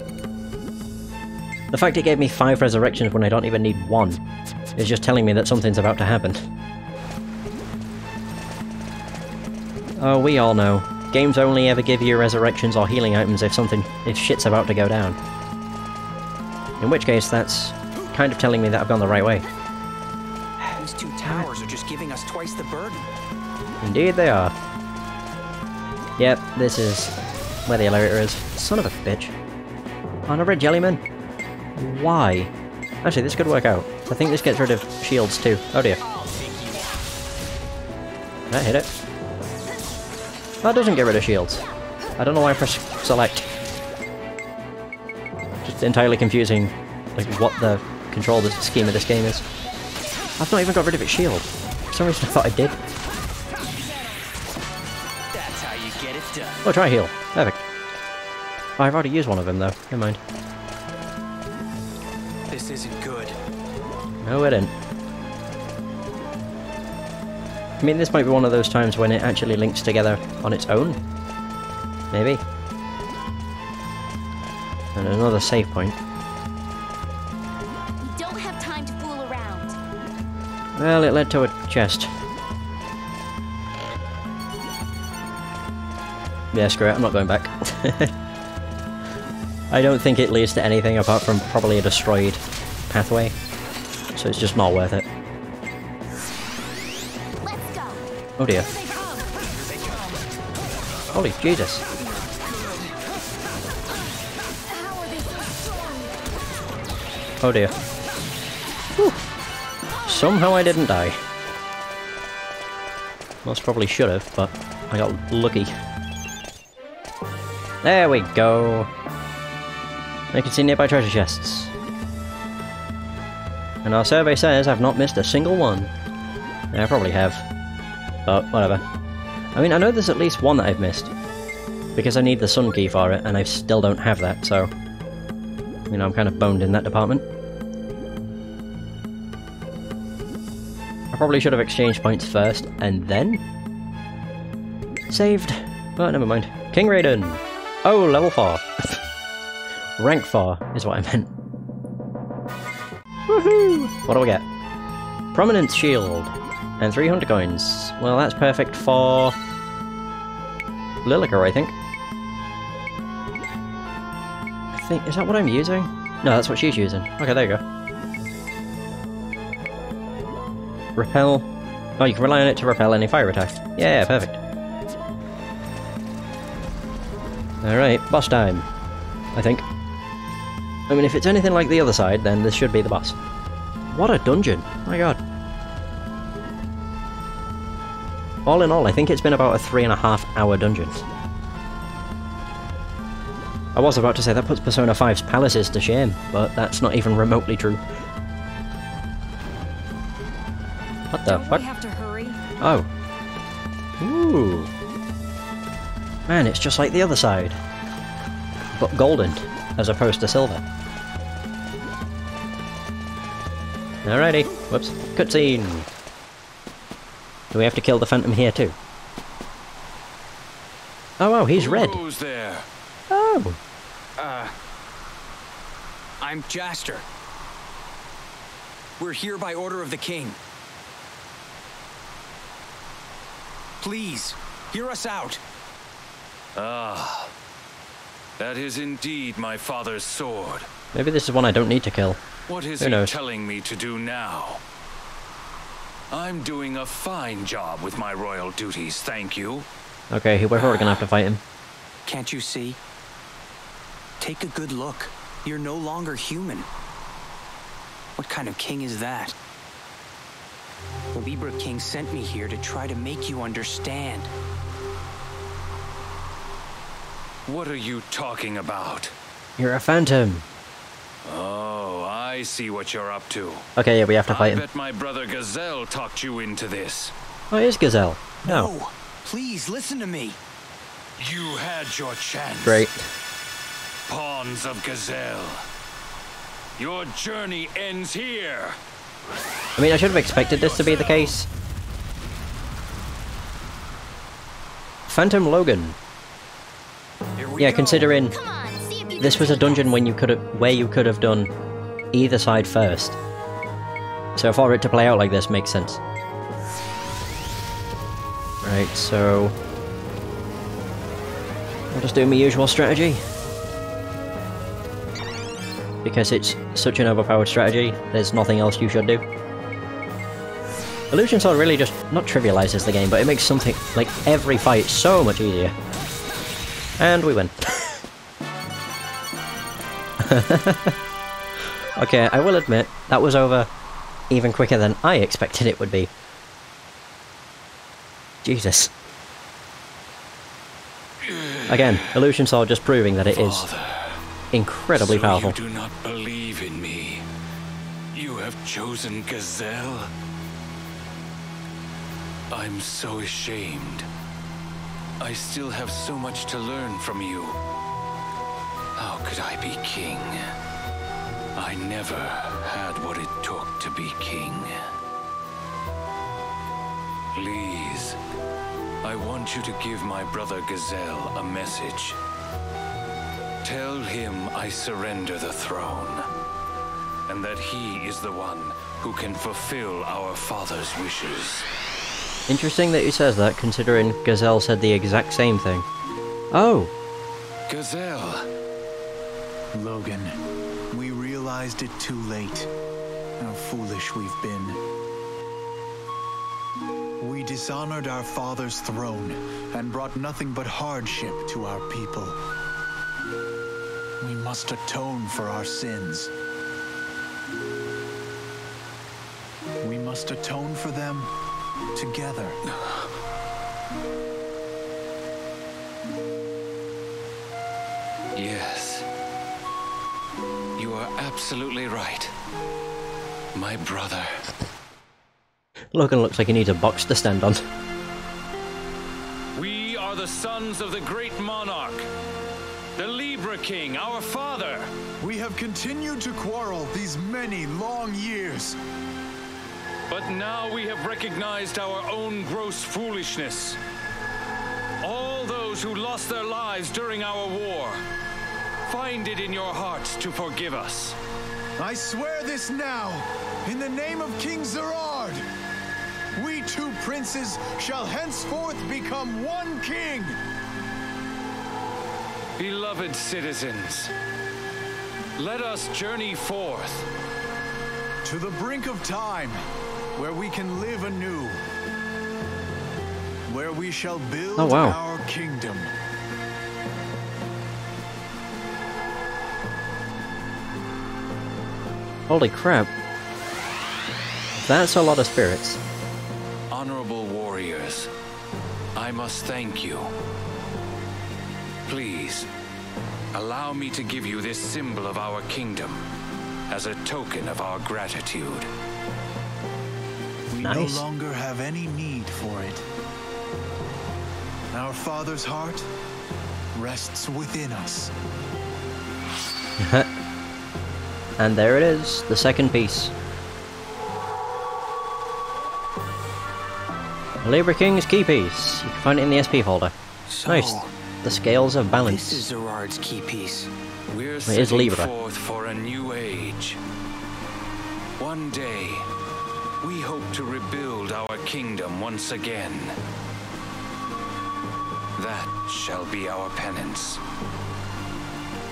A: The fact it gave me 5 resurrections when I don't even need 1 is just telling me that something's about to happen. Oh, we all know. Games only ever give you resurrections or healing items if shit's about to go down. In which case, that's kind of telling me that I've gone the right way.
C: These 2 towers are just giving us twice the burden.
A: Indeed they are. Yep, this is where the elevator is. Son of a bitch. On a red jellyman? Why? Actually, this could work out. I think this gets rid of shields too. Oh dear. Can I hit it? That doesn't get rid of shields. I don't know why I press select. Just entirely confusing, like, what the control scheme of this game is. I've not even got rid of its shield. For some reason I thought I did.
C: That's how you get it done.
A: Oh, try heal. Perfect. Oh, I've already used one of them though. Never mind.
C: This isn't good.
A: No, it didn't. I mean, this might be one of those times when it actually links together on its own. Maybe. And another save point.
D: We don't have time to fool around.
A: Well, it led to a chest. Yeah, screw it, I'm not going back. I don't think it leads to anything apart from probably a destroyed pathway. So it's just not worth it.
D: Let's go.
A: Oh dear. Holy Jesus. Oh dear. Whew. Somehow I didn't die. Most probably should have, but I got lucky. There we go. I can see nearby treasure chests. And our survey says I've not missed a single one. Yeah, I probably have. But whatever. I mean, I know there's at least one that I've missed. Because I need the sun key for it, and I still don't have that, so... You know, I'm kind of boned in that department. I probably should have exchanged points first, and then... saved. But never mind. King Raiden! Oh, level 4. Rank 4 is what I meant. Woohoo! What do we get? Prominence Shield. And 300 coins. Well, that's perfect for... Lilica, I think. Is that what I'm using? No, that's what she's using. Okay, there you go. Repel. Oh, you can rely on it to repel any fire attacks. Yeah, perfect. Alright, boss time. I think. I mean, if it's anything like the other side, then this should be the boss. What a dungeon! My god. All in all, I think it's been about a 3.5 hour dungeon. I was about to say that puts Persona 5's palaces to shame, but that's not even remotely true. What the
B: Don't
A: fuck?
B: we have to hurry?
A: Oh. Ooh. Man, it's just like the other side. But golden, as opposed to silver. Alrighty. Whoops. Cutscene. Do we have to kill the Phantom here too? Oh wow, he's red.
C: Who's there?
A: Oh.
C: I'm Jaster. We're here by order of the king. Please, hear us out.
G: Ah. That is indeed my father's sword.
A: Maybe this is one I don't need to kill.
G: What is
A: Who
G: he
A: knows?
G: telling me to do now? I'm doing a fine job with my royal duties, thank you.
A: Okay, we're probably gonna have to fight him.
C: Can't you see? Take a good look. You're no longer human. What kind of king is that? The Libra King sent me here to try to make you understand.
G: What are you talking about?
A: You're a Phantom.
G: Oh, I see what you're up to.
A: Okay, yeah, we have to
G: I
A: fight him.
G: bet my brother Gazelle talked you into this.
A: Oh, it is Gazelle. No.
C: No, please listen to me.
G: You had your chance.
A: Great.
G: Pawns of Gazelle. Your journey ends here.
A: I mean, I should have expected this to be the case. Phantom Logan. Yeah, considering
D: Come on, see if you
A: this
D: can
A: was a
D: take
A: dungeon
D: us.
A: when where you could have done either side first. So for it to play out like this makes sense. Right, so I'll just do my usual strategy. Because it's such an overpowered strategy, there's nothing else you should do. Illusion Sword really just, not trivializes the game, but it makes something, like every fight, so much easier. And we win. Okay, I will admit, that was over even quicker than I expected it would be. Jesus. Again, Illusion Sword just proving that it is incredibly powerful.
G: You do not believe in me. You have chosen Gazelle. I'm so ashamed. I still have so much to learn from you. How could I be king? I never had what it took to be king. Please, I want you to give my brother Gazelle a message. Tell him I surrender the throne, and that he is the one who can fulfill our father's wishes.
A: Interesting that he says that, considering Gazelle said the exact same thing. Oh!
G: Gazelle!
E: Logan, we realized it too late. How foolish we've been. We dishonored our father's throne and brought nothing but hardship to our people. We must atone for our sins. We must atone for them together.
G: Yes. You are absolutely right. My brother.
A: Logan looks like he needs a box to stand on.
G: We are the sons of the great monarch, the Libra King, our father.
E: We have continued to quarrel these many long years.
G: But now we have recognized our own gross foolishness. All those who lost their lives during our war, find it in your hearts to forgive us.
E: I swear this now, in the name of King Zerard. We two princes shall henceforth become one king.
G: Beloved citizens, let us journey forth.
E: To the brink of time, where we can live anew. Where we shall build
A: Oh, wow.
E: our kingdom.
A: Holy crap. That's a lot of spirits.
G: Honorable warriors, I must thank you. Please, allow me to give you this symbol of our kingdom as a token of our gratitude.
E: We We
A: Nice.
E: no longer have any need for it. Our Father's heart rests within us.
A: And there it is, the second piece. Libra King's key piece. You can find it in the SP folder.
C: So,
A: Nice. The scales of balance.
C: this is Zerard's key piece.
G: We're
A: is
G: setting
A: Libra.
G: forth for a new age. One day, we hope to rebuild our kingdom once again. That shall be our penance.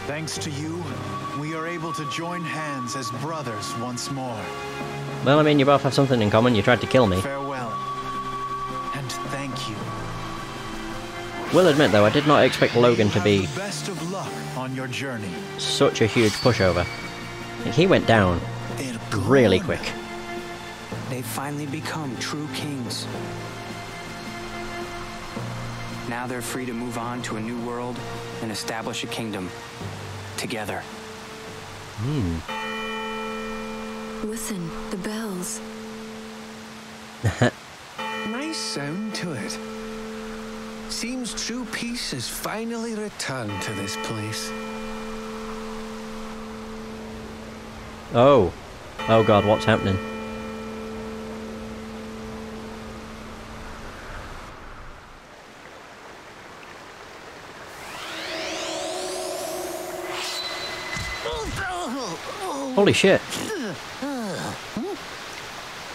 E: Thanks to you, we are able to join hands as brothers once more.
A: Well, I mean, you both have something in common. You tried to kill me.
E: Farewell. And thank you.
A: Will admit, though, I did not expect Logan to be
E: Have the best of luck on your journey.
A: such a huge pushover. Like, he went down really quick.
C: They've finally become true kings. Now they're free to move on to a new world and establish a kingdom. Together.
B: Listen, the bells.
H: Nice sound to it. Seems true peace has finally returned to this place.
A: Oh. Oh god, what's happening? Holy shit.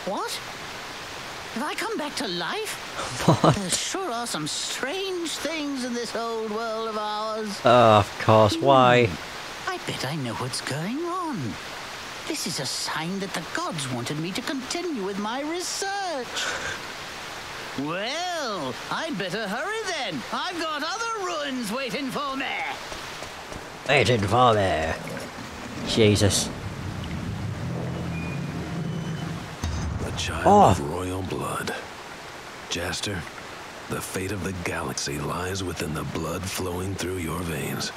I: What? Have I come back to life?
A: What?
I: There sure are some strange things in this old world of ours.
A: Of course, why?
I: I bet I know what's going on. This is a sign that the gods wanted me to continue with my research. Well, I'd better hurry then. I've got other ruins waiting for me.
A: Waiting for me. Jesus.
J: A child
A: Oh.
J: of royal blood. Jaster, the fate of the galaxy lies within the blood flowing through your veins.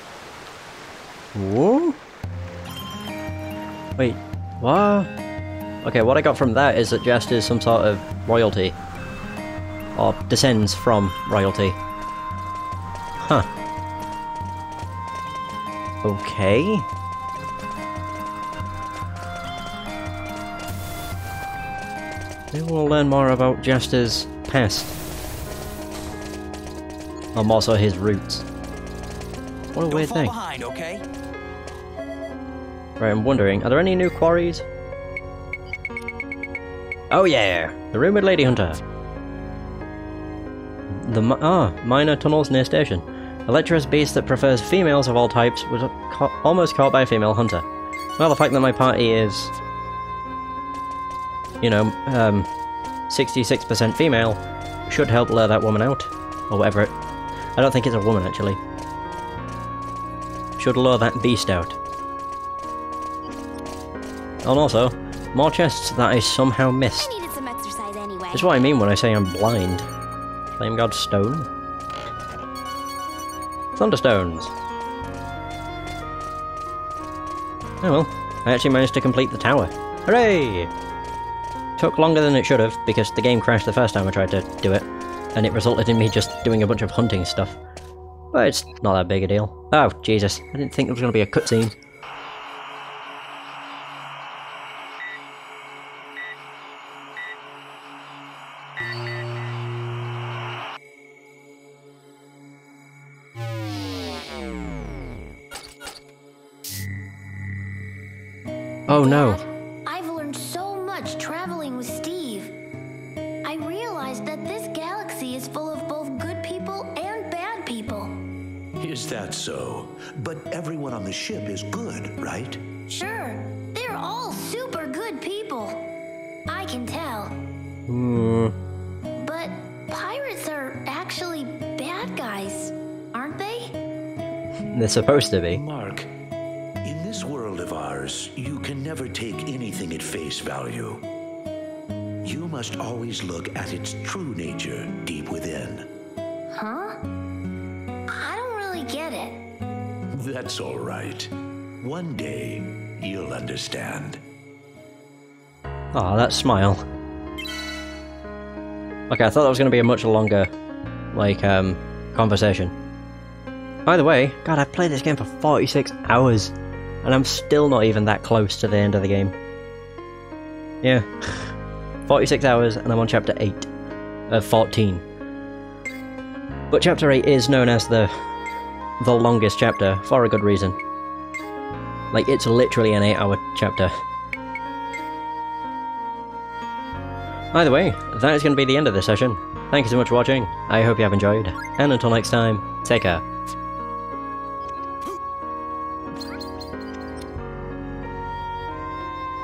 A: Whoa? Wait, what? Okay, what I got from that is that Jest is some sort of royalty. Or descends from royalty. Huh. Okay. Maybe we'll learn more about Jester's past. And also his roots. What a weird thing.
C: behind, okay?
A: Right, I'm wondering, are there any new quarries? Oh yeah! The Rumored Lady Hunter! The minor tunnels near station. A lecherous beast that prefers females of all types was almost caught by a female hunter. Well, the fact that my party is... you know, 66% female should help lure that woman out. Or whatever it... I don't think it's a woman, actually. Should lure that beast out. And also, more chests that I somehow missed.
D: I needed some exercise anyway.
A: That's what I mean when I say I'm blind. Flame God Stone? Thunderstones! Oh well, I actually managed to complete the tower. Hooray! Took longer than it should have, because the game crashed the first time I tried to do it, and it resulted in me just doing a bunch of hunting stuff. But it's not that big a deal. Oh, Jesus, I didn't think there was going to be a cutscene. Oh no.
D: I've learned so much traveling with Steve. I realized that this galaxy is full of both good people and bad people.
K: Is that so? But everyone on the ship is good, right?
D: Sure, they're all super good people. I can tell. But pirates are actually bad guys, aren't they?
A: They're supposed to be.
K: Mark, in this world of ours, you can never take anything at face value. You must always look at its true nature deep within.
D: Huh? I don't really get it.
K: That's all right. One day, you'll understand.
A: Aw, that smile. Okay, I thought that was going to be a much longer, like, conversation. By the way, God, I've played this game for 46 hours, and I'm still not even that close to the end of the game. Yeah. 46 hours, and I'm on chapter 8 of 14. But chapter 8 is known as the longest chapter, for a good reason. Like, it's literally an 8-hour chapter. Either way, that is going to be the end of this session. Thank you so much for watching, I hope you have enjoyed, and until next time, take care.